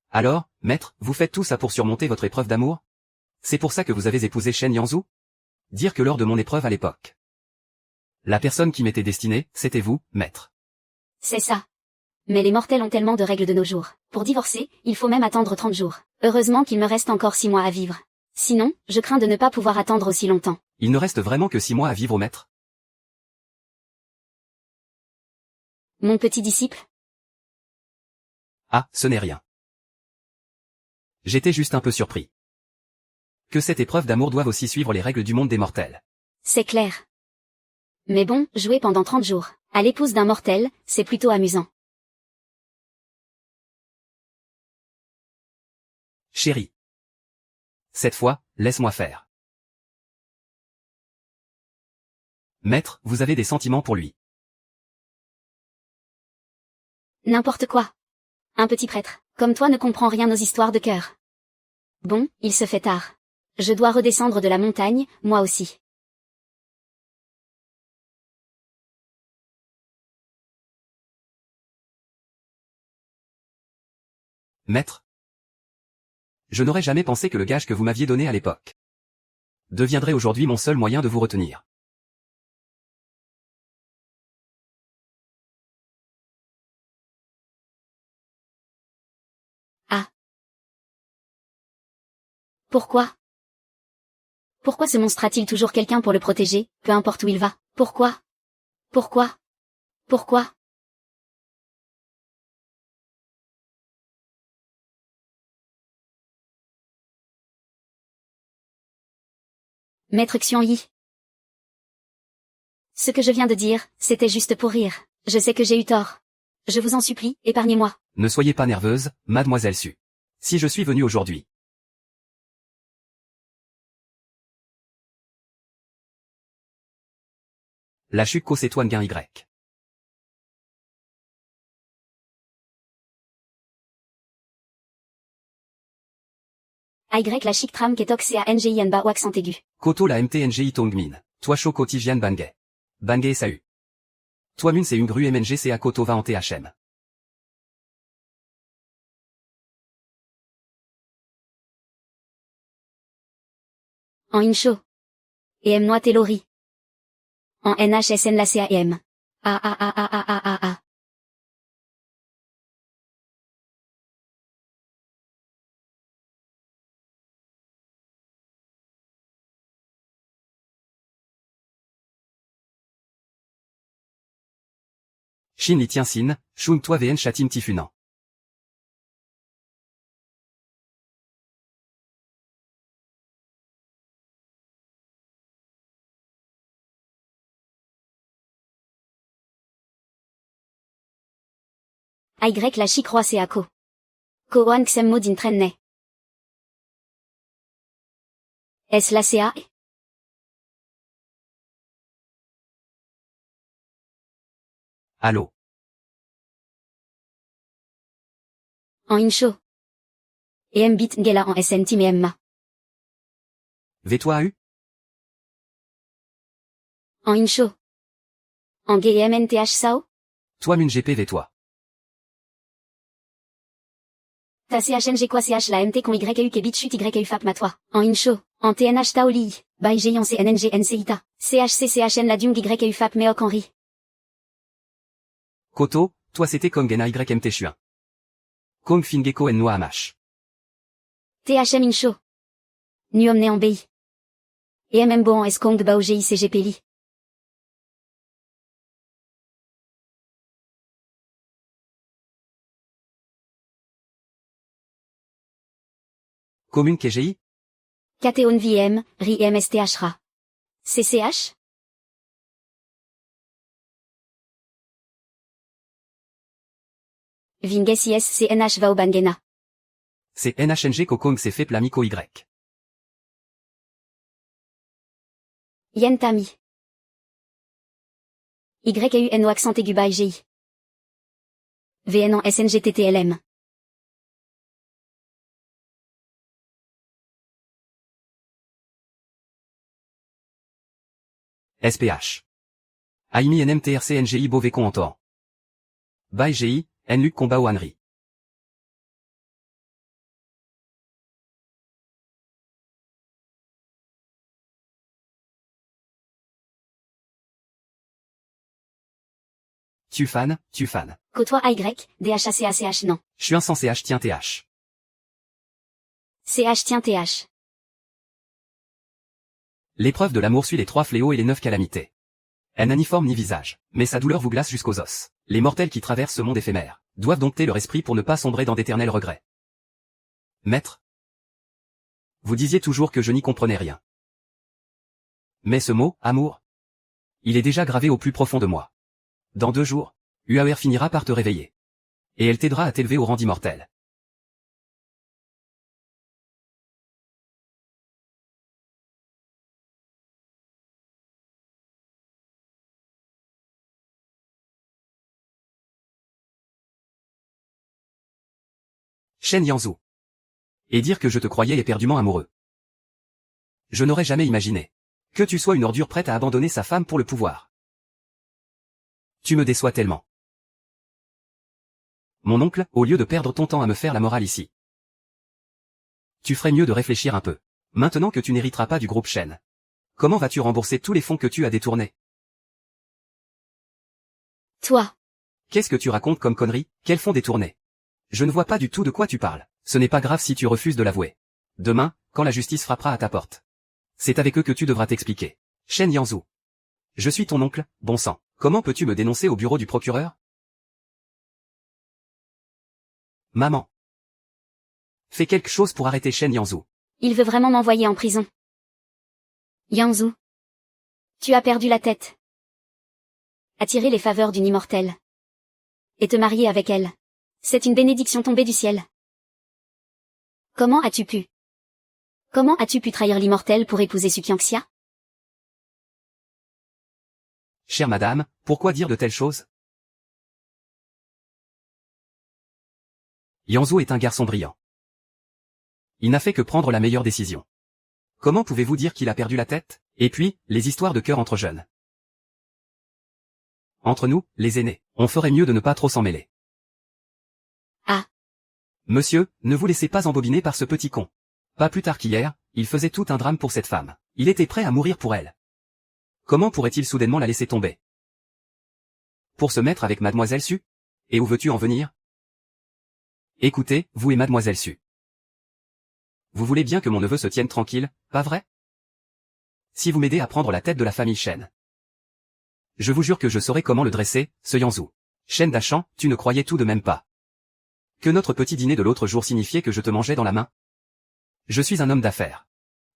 Alors, maître, vous faites tout ça pour surmonter votre épreuve d'amour? C'est pour ça que vous avez épousé Shen Yangzhou? Dire que lors de mon épreuve à l'époque, la personne qui m'était destinée, c'était vous, maître.
C'est ça. Mais les mortels ont tellement de règles de nos jours. Pour divorcer, il faut même attendre 30 jours. Heureusement qu'il me reste encore 6 mois à vivre. Sinon, je crains de ne pas pouvoir attendre aussi longtemps.
Il ne reste vraiment que 6 mois à vivre au maître?
Mon petit disciple?
Ah, ce n'est rien. J'étais juste un peu surpris. Que cette épreuve d'amour doive aussi suivre les règles du monde des mortels.
C'est clair. Mais bon, jouer pendant 30 jours, à l'épouse d'un mortel, c'est plutôt amusant.
Chérie. Cette fois, laisse-moi faire. Maître, vous avez des sentiments pour lui.
N'importe quoi. Un petit prêtre, comme toi ne comprend rien aux histoires de cœur. Bon, il se fait tard. Je dois redescendre de la montagne, moi aussi.
Maître. Je n'aurais jamais pensé que le gage que vous m'aviez donné à l'époque deviendrait aujourd'hui mon seul moyen de vous retenir.
Ah. Pourquoi? Pourquoi ce monstre a-t-il toujours quelqu'un pour le protéger, peu importe où il va? Pourquoi? Pourquoi? Pourquoi? Maître Xianyi. Ce que je viens de dire, c'était juste pour rire. Je sais que j'ai eu tort. Je vous en supplie, épargnez-moi.
Ne soyez pas nerveuse, mademoiselle Su. Si je suis venu aujourd'hui, la chute cossétoine gain Y.
Y la chic tram ketok ca ngi ba ou accent aigu.
Koto la mtngi tongmin. Toi cho koti jian bangay. Bangay sau. Toi mun c'est une grue mngca koto va en thm.
En incho. Et m noit lori. En nhsn la cam. Ah ah ah ah ah ah ah ah.
Shin li tien sin, shun toi vn chatim tifunan.
Y la chic roi ca ko. Koan xem modin trenne. Est-ce la ca?
Allô.
En incho. Et m bit ngela en sn tim et mma.
Vais-toi u?
En incho. En gmnth sao?
Toi mun gp vais-toi.
Ta chng quoi ch la mt con y ke bit chut y fap ma toi. En incho. En tnh taoli. By géant cnng ncita. chn la dung y fap meok henri.
Koto, toi c'était comme gena ymt chuin. Kong fingeko en noa amash.
Thm incho. Nu omne en bi. Et même bon est Kong Bao GICG Peli.
Commune KGI?
Kateon VM, RI MSTH RA. CCH? Vinges ISCNH Vaobangena.
C'est NHNG Kokong c'est fait plamico Y.
Yentami. YAUNO accent aigu by GI. VN en SNGTTLM.
SPH. Aimi NMTRC NGI Bovecon Antor. By GI, NLUC Combat Henry. Tufan.
Côtoie Y, DHACACH non.
Je suis un sans CH tiens TH.
CH tient TH.
L'épreuve de l'amour suit les 3 fléaux et les 9 calamités. Elle n'a ni forme ni visage, mais sa douleur vous glace jusqu'aux os. Les mortels qui traversent ce monde éphémère doivent dompter leur esprit pour ne pas sombrer dans d'éternels regrets. Maître, vous disiez toujours que je n'y comprenais rien. Mais ce mot, amour, il est déjà gravé au plus profond de moi. Dans 2 jours, UAR finira par te réveiller. Et elle t'aidera à t'élever au rang d'immortel. Shen Yanzhu. Et dire que je te croyais éperdument amoureux. Je n'aurais jamais imaginé que tu sois une ordure prête à abandonner sa femme pour le pouvoir. Tu me déçois tellement. Mon oncle, au lieu de perdre ton temps à me faire la morale ici, tu ferais mieux de réfléchir un peu. Maintenant que tu n'hériteras pas du groupe Shen, comment vas-tu rembourser tous les fonds que tu as détournés?
Toi.
Qu'est-ce que tu racontes comme connerie? Quels fonds détournés? Je ne vois pas du tout de quoi tu parles. Ce n'est pas grave si tu refuses de l'avouer. Demain, quand la justice frappera à ta porte, c'est avec eux que tu devras t'expliquer. Shen Yanzhu. Je suis ton oncle, bon sang. Comment peux-tu me dénoncer au bureau du procureur? Maman. Fais quelque chose pour arrêter Shen Yanzhu.
Il veut vraiment m'envoyer en prison. Yanzhu. Tu as perdu la tête. Attirer les faveurs d'une immortelle. Et te marier avec elle. C'est une bénédiction tombée du ciel. Comment as-tu pu trahir l'immortelle pour épouser Sukianxia?
Chère madame, pourquoi dire de telles choses? Yanzhu est un garçon brillant. Il n'a fait que prendre la meilleure décision. Comment pouvez-vous dire qu'il a perdu la tête? Et puis, les histoires de cœur entre jeunes. Entre nous, les aînés, on ferait mieux de ne pas trop s'en mêler.
Ah.
Monsieur, ne vous laissez pas embobiner par ce petit con. Pas plus tard qu'hier, il faisait tout un drame pour cette femme. Il était prêt à mourir pour elle. Comment pourrait-il soudainement la laisser tomber? Pour se mettre avec Mademoiselle Su? Et où veux-tu en venir? Écoutez, vous et Mademoiselle Su. Vous voulez bien que mon neveu se tienne tranquille, pas vrai? Si vous m'aidez à prendre la tête de la famille Shen, je vous jure que je saurai comment le dresser, ce Yanzhu. Shen Dachan, tu ne croyais tout de même pas que notre petit dîner de l'autre jour signifiait que je te mangeais dans la main? Je suis un homme d'affaires.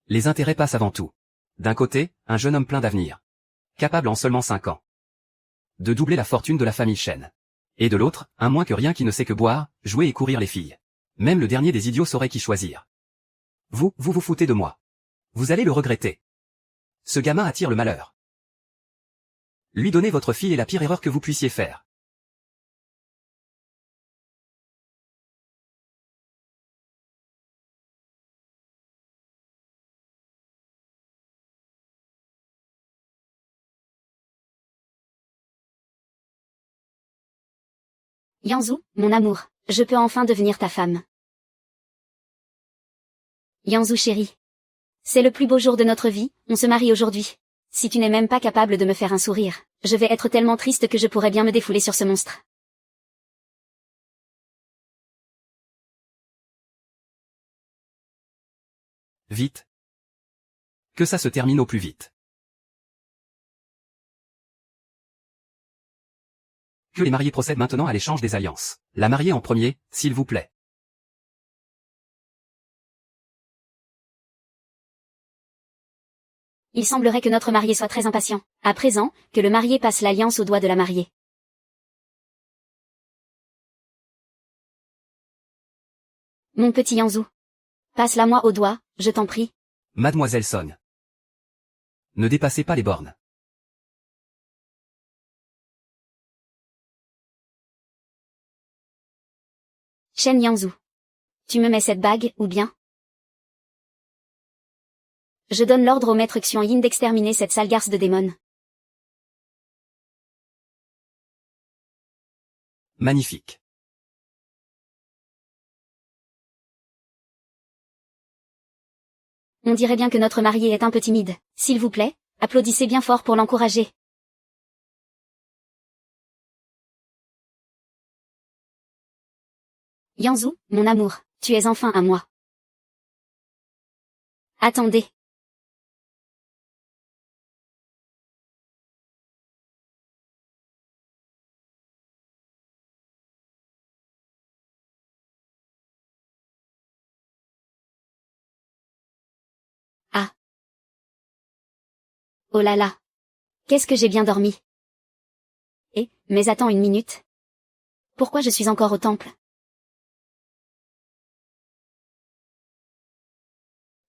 Les intérêts passent avant tout. D'un côté, un jeune homme plein d'avenir, capable en seulement 5 ans de doubler la fortune de la famille Shen. Et de l'autre, un moins que rien qui ne sait que boire, jouer et courir les filles. Même le dernier des idiots saurait qui choisir. Vous vous foutez de moi. Vous allez le regretter. Ce gamin attire le malheur. Lui donner votre fille est la pire erreur que vous puissiez faire.
Yanzhu, mon amour, je peux enfin devenir ta femme. Yanzhu chérie. C'est le plus beau jour de notre vie, on se marie aujourd'hui. Si tu n'es même pas capable de me faire un sourire, je vais être tellement triste que je pourrais bien me défouler sur ce monstre.
Vite. Que ça se termine au plus vite. Que les mariés procèdent maintenant à l'échange des alliances. La mariée en premier, s'il vous plaît.
Il semblerait que notre marié soit très impatient. À présent, que le marié passe l'alliance au doigt de la mariée. Mon petit Yanzou. Passe-la-moi au doigt, je t'en prie.
Mademoiselle Son. Ne dépassez pas les bornes.
Shen Yanzou. Tu me mets cette bague, ou bien? Je donne l'ordre au maître Xian d'exterminer cette sale garce de démon.
Magnifique.
On dirait bien que notre marié est un peu timide. S'il vous plaît, applaudissez bien fort pour l'encourager. Yanzou, mon amour, tu es enfin à moi. Attendez. Ah. Oh là là. Qu'est-ce que j'ai bien dormi. Mais attends une minute. Pourquoi je suis encore au temple?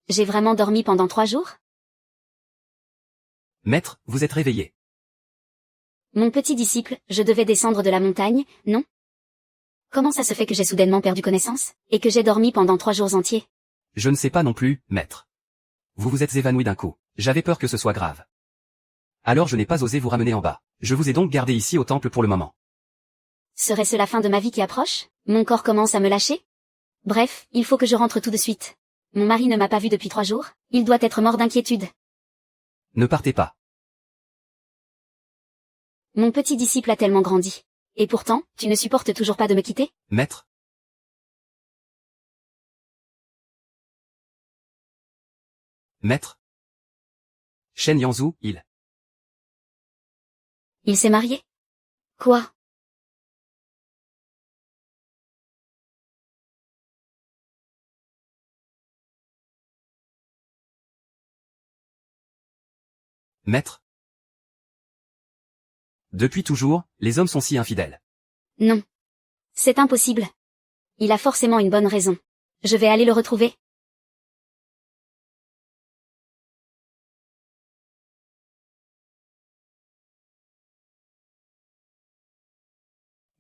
J'ai vraiment dormi pendant 3 jours?
Maître, vous êtes réveillé.
Mon petit disciple, je devais descendre de la montagne, non? Comment ça se fait que j'ai soudainement perdu connaissance, et que j'ai dormi pendant 3 jours entiers?
Je ne sais pas non plus, maître. Vous vous êtes évanoui d'un coup. J'avais peur que ce soit grave. Alors je n'ai pas osé vous ramener en bas. Je vous ai donc gardé ici au temple pour le moment.
Serait-ce la fin de ma vie qui approche? Mon corps commence à me lâcher? Bref, il faut que je rentre tout de suite. Mon mari ne m'a pas vu depuis 3 jours, il doit être mort d'inquiétude.
Ne partez pas.
Mon petit disciple a tellement grandi. Et pourtant, tu ne supportes toujours pas de me quitter?
Maître? Maître? Shen Yanzou,
Il s'est marié? Quoi?
Maître? Depuis toujours, les hommes sont si infidèles.
Non. C'est impossible. Il a forcément une bonne raison. Je vais aller le retrouver.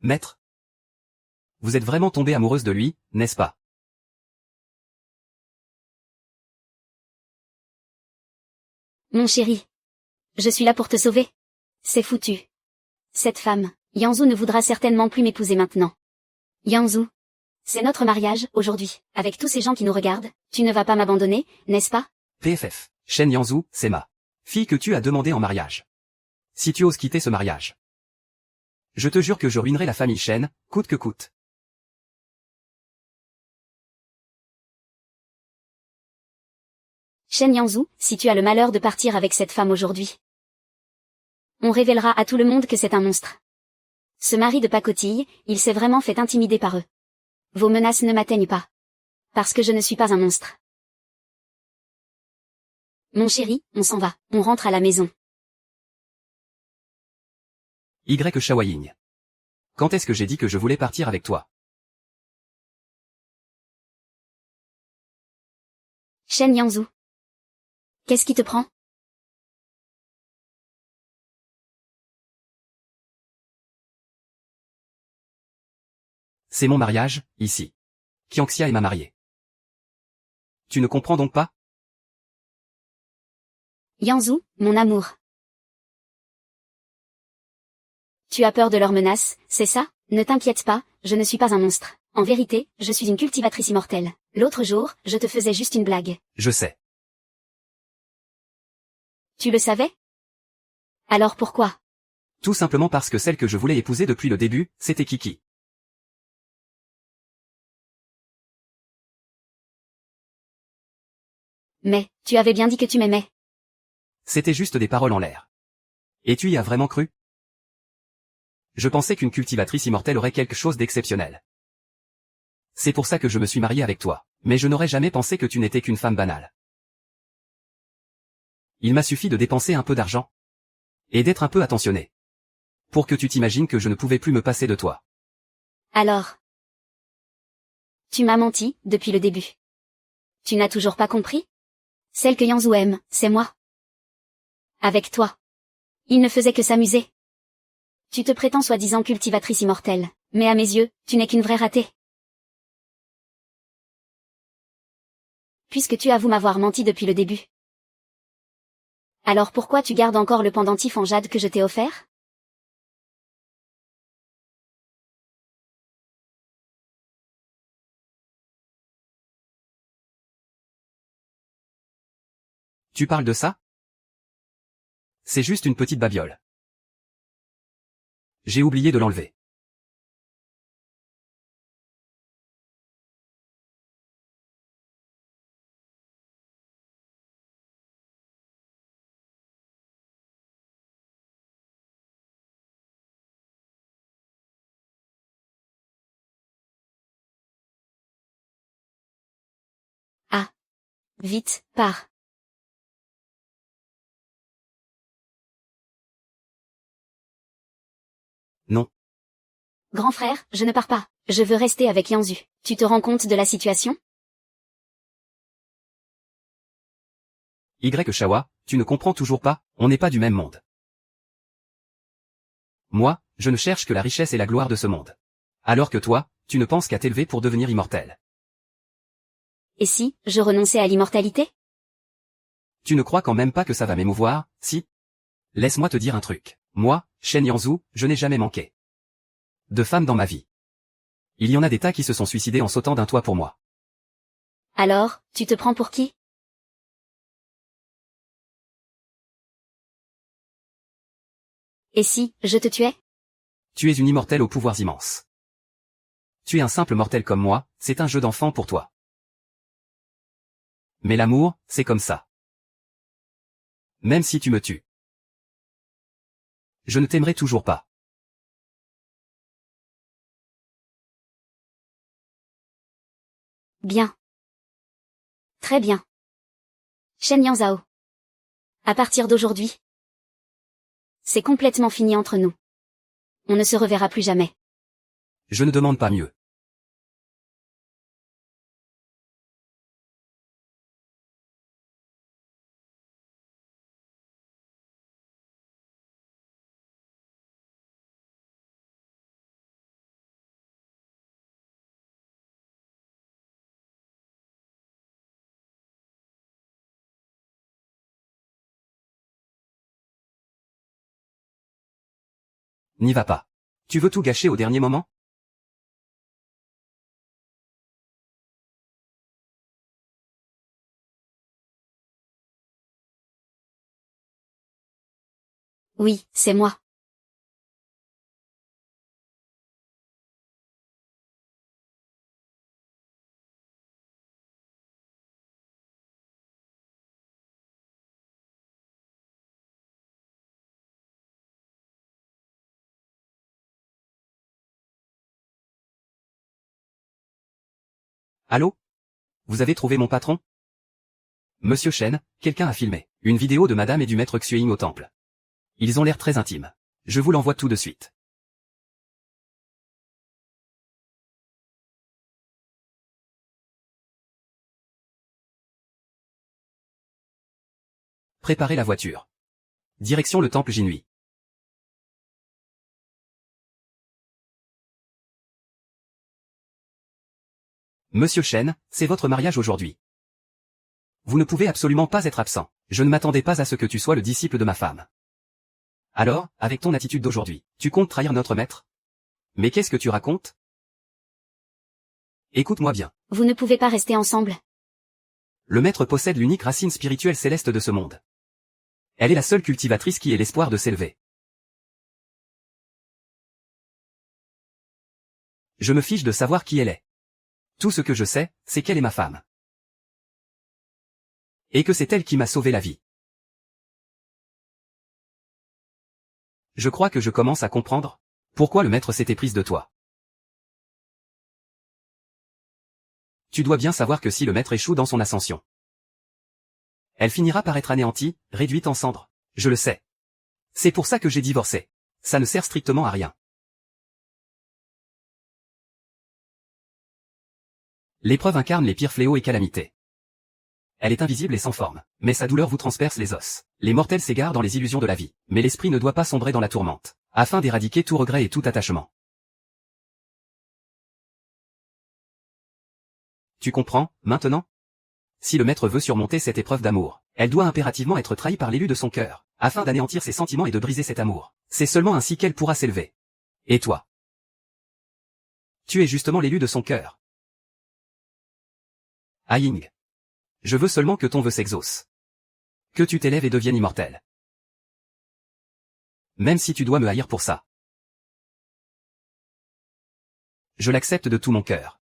Maître? Vous êtes vraiment tombée amoureuse de lui, n'est-ce pas?
Mon chéri. Je suis là pour te sauver. C'est foutu. Cette femme, Yanzou ne voudra certainement plus m'épouser maintenant. Yanzou. C'est notre mariage, aujourd'hui, avec tous ces gens qui nous regardent, tu ne vas pas m'abandonner, n'est-ce pas?
PFF. Shen Yanzou, c'est ma fille que tu as demandé en mariage. Si tu oses quitter ce mariage, je te jure que je ruinerai la famille Shen, coûte que coûte.
Shen Yanzou, si tu as le malheur de partir avec cette femme aujourd'hui, on révélera à tout le monde que c'est un monstre. Ce mari de pacotille, il s'est vraiment fait intimider par eux. Vos menaces ne m'atteignent pas. Parce que je ne suis pas un monstre. Mon chéri, on s'en va, on rentre à la maison.
Y. Shawaying. Quand est-ce que j'ai dit que je voulais partir avec toi?
Shen Yanzou. Qu'est-ce qui te prend?
C'est mon mariage, ici. Qianxia est ma mariée. Tu ne comprends donc pas?
Yanzou, mon amour. Tu as peur de leurs menaces, c'est ça? Ne t'inquiète pas, je ne suis pas un monstre. En vérité, je suis une cultivatrice immortelle. L'autre jour, je te faisais juste une blague.
Je sais.
Tu le savais? Alors pourquoi?
Tout simplement parce que celle que je voulais épouser depuis le début, c'était Kiki.
Mais, tu avais bien dit que tu m'aimais.
C'était juste des paroles en l'air. Et tu y as vraiment cru? Je pensais qu'une cultivatrice immortelle aurait quelque chose d'exceptionnel. C'est pour ça que je me suis marié avec toi, mais je n'aurais jamais pensé que tu n'étais qu'une femme banale. Il m'a suffi de dépenser un peu d'argent. Et d'être un peu attentionné. Pour que tu t'imagines que je ne pouvais plus me passer de toi.
Alors. Tu m'as menti, depuis le début. Tu n'as toujours pas compris? Celle que Yanzou aime, c'est moi. Avec toi. Il ne faisait que s'amuser. Tu te prétends soi-disant cultivatrice immortelle, mais à mes yeux, tu n'es qu'une vraie ratée. Puisque tu avoues m'avoir menti depuis le début. Alors pourquoi tu gardes encore le pendentif en jade que je t'ai offert?
Tu parles de ça? C'est juste une petite babiole. J'ai oublié de l'enlever.
Ah. Vite, pars.
Non.
Grand frère, je ne pars pas. Je veux rester avec Yanzu. Tu te rends compte de la situation?
Shawa, tu ne comprends toujours pas, on n'est pas du même monde. Moi, je ne cherche que la richesse et la gloire de ce monde. Alors que toi, tu ne penses qu'à t'élever pour devenir immortel.
Et si, je renonçais à l'immortalité?
Tu ne crois quand même pas que ça va m'émouvoir, si? Laisse-moi te dire un truc. Moi, Shen Yanzhu, je n'ai jamais manqué de femmes dans ma vie. Il y en a des tas qui se sont suicidés en sautant d'un toit pour moi.
Alors, tu te prends pour qui? Et si, je te tuais?
Tu es une immortelle aux pouvoirs immenses. Tu es un simple mortel comme moi, c'est un jeu d'enfant pour toi. Mais l'amour, c'est comme ça. Même si tu me tues, je ne t'aimerai toujours pas.
Bien. Très bien. Shen Yanzhao. À partir d'aujourd'hui, c'est complètement fini entre nous. On ne se reverra plus jamais.
Je ne demande pas mieux. N'y va pas. Tu veux tout gâcher au dernier moment?
Oui, c'est moi.
Allô? Vous avez trouvé mon patron? Monsieur Shen, quelqu'un a filmé une vidéo de madame et du maître Xueying au temple. Ils ont l'air très intimes. Je vous l'envoie tout de suite. Préparez la voiture. Direction le temple Jinhui. Monsieur Shen, c'est votre mariage aujourd'hui. Vous ne pouvez absolument pas être absent. Je ne m'attendais pas à ce que tu sois le disciple de ma femme. Alors, avec ton attitude d'aujourd'hui, tu comptes trahir notre maître? Mais qu'est-ce que tu racontes? Écoute-moi bien.
Vous ne pouvez pas rester ensemble.
Le maître possède l'unique racine spirituelle céleste de ce monde. Elle est la seule cultivatrice qui ait l'espoir de s'élever. Je me fiche de savoir qui elle est. Tout ce que je sais, c'est qu'elle est ma femme. Et que c'est elle qui m'a sauvé la vie. Je crois que je commence à comprendre pourquoi le maître s'était prise de toi. Tu dois bien savoir que si le maître échoue dans son ascension, elle finira par être anéantie, réduite en cendres. Je le sais. C'est pour ça que j'ai divorcé. Ça ne sert strictement à rien. L'épreuve incarne les pires fléaux et calamités. Elle est invisible et sans forme, mais sa douleur vous transperce les os. Les mortels s'égarent dans les illusions de la vie, mais l'esprit ne doit pas sombrer dans la tourmente, afin d'éradiquer tout regret et tout attachement. Tu comprends, maintenant? Si le maître veut surmonter cette épreuve d'amour, elle doit impérativement être trahie par l'élu de son cœur, afin d'anéantir ses sentiments et de briser cet amour. C'est seulement ainsi qu'elle pourra s'élever. Et toi? Tu es justement l'élu de son cœur. Aïng. Je veux seulement que ton vœu s'exauce. Que tu t'élèves et deviennes immortel. Même si tu dois me haïr pour ça. Je l'accepte de tout mon cœur.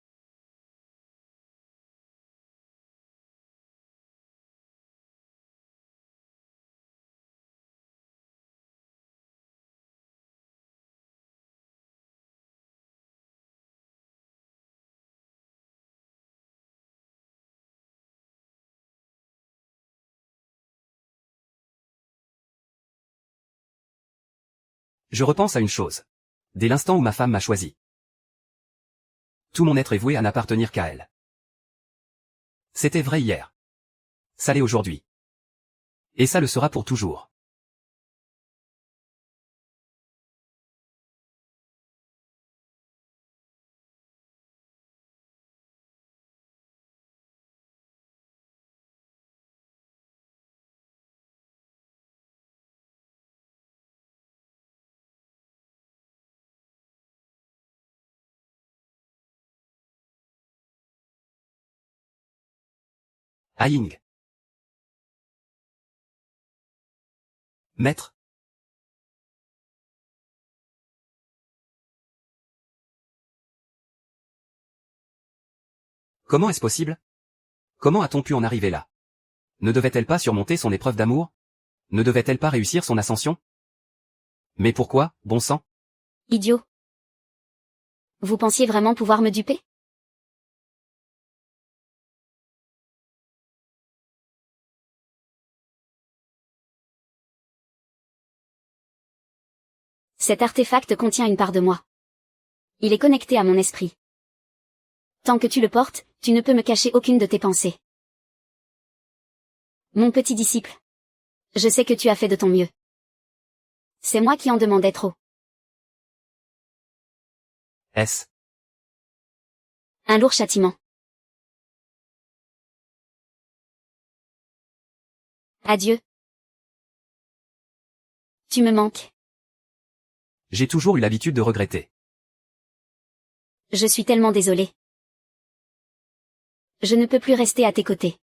Je repense à une chose. Dès l'instant où ma femme m'a choisi, tout mon être est voué à n'appartenir qu'à elle. C'était vrai hier. Ça l'est aujourd'hui. Et ça le sera pour toujours. Aïng. Maître. Comment est-ce possible? Comment a-t-on pu en arriver là? Ne devait-elle pas surmonter son épreuve d'amour? Ne devait-elle pas réussir son ascension? Mais pourquoi, bon sang?
Idiot. Vous pensiez vraiment pouvoir me duper? Cet artefact contient une part de moi. Il est connecté à mon esprit. Tant que tu le portes, tu ne peux me cacher aucune de tes pensées. Mon petit disciple. Je sais que tu as fait de ton mieux. C'est moi qui en demandais trop.
Est-ce
Un lourd châtiment. Adieu. Tu me manques.
J'ai toujours eu l'habitude de regretter.
Je suis tellement désolée. Je ne peux plus rester à tes côtés.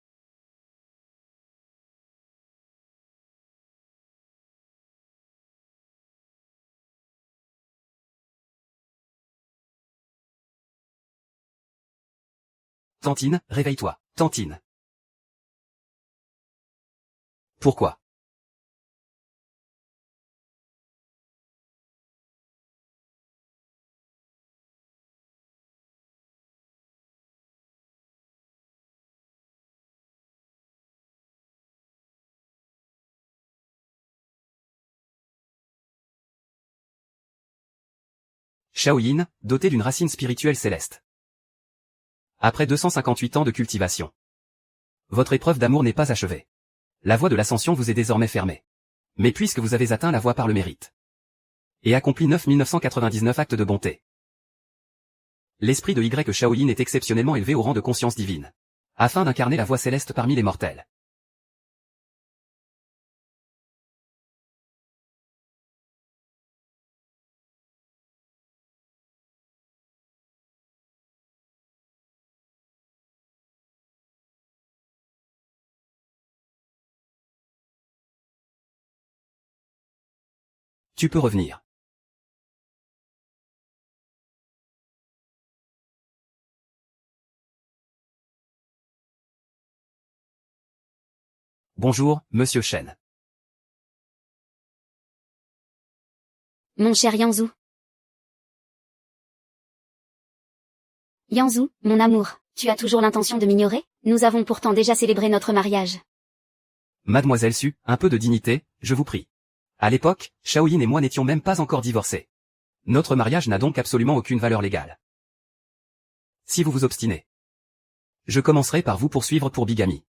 Tantine, réveille-toi. Tantine. Pourquoi? Shaolin, doté d'une racine spirituelle céleste. Après 258 ans de cultivation. Votre épreuve d'amour n'est pas achevée. La voie de l'ascension vous est désormais fermée. Mais puisque vous avez atteint la voie par le mérite. Et accompli 9999 actes de bonté. L'esprit de Y Shaolin est exceptionnellement élevé au rang de conscience divine. Afin d'incarner la voie céleste parmi les mortels. Tu peux revenir. Bonjour, Monsieur Shen.
Mon cher Yanzhou. Yanzhou, mon amour, tu as toujours l'intention de m'ignorer? Nous avons pourtant déjà célébré notre mariage.
Mademoiselle Su, un peu de dignité, je vous prie. À l'époque, Shaoyin et moi n'étions même pas encore divorcés. Notre mariage n'a donc absolument aucune valeur légale. Si vous vous obstinez, je commencerai par vous poursuivre pour bigamie.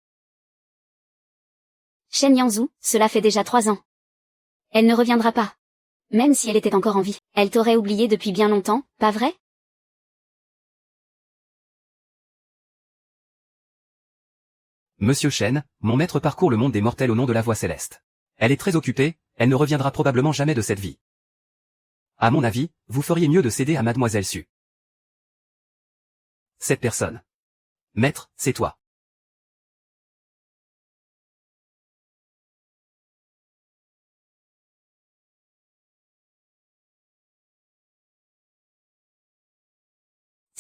Shen Yanzhou, cela fait déjà 3 ans. Elle ne reviendra pas. Même si elle était encore en vie, elle t'aurait oublié depuis bien longtemps, pas vrai?
Monsieur Shen, mon maître parcourt le monde des mortels au nom de la voie céleste. Elle est très occupée, elle ne reviendra probablement jamais de cette vie. À mon avis, vous feriez mieux de céder à Mademoiselle Su. Cette personne. Maître, c'est toi.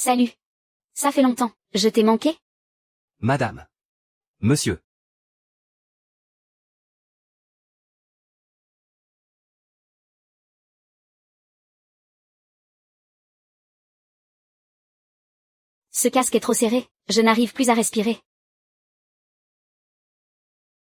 Salut. Ça fait longtemps, je t'ai manqué?
Madame. Monsieur.
Ce casque est trop serré, je n'arrive plus à respirer.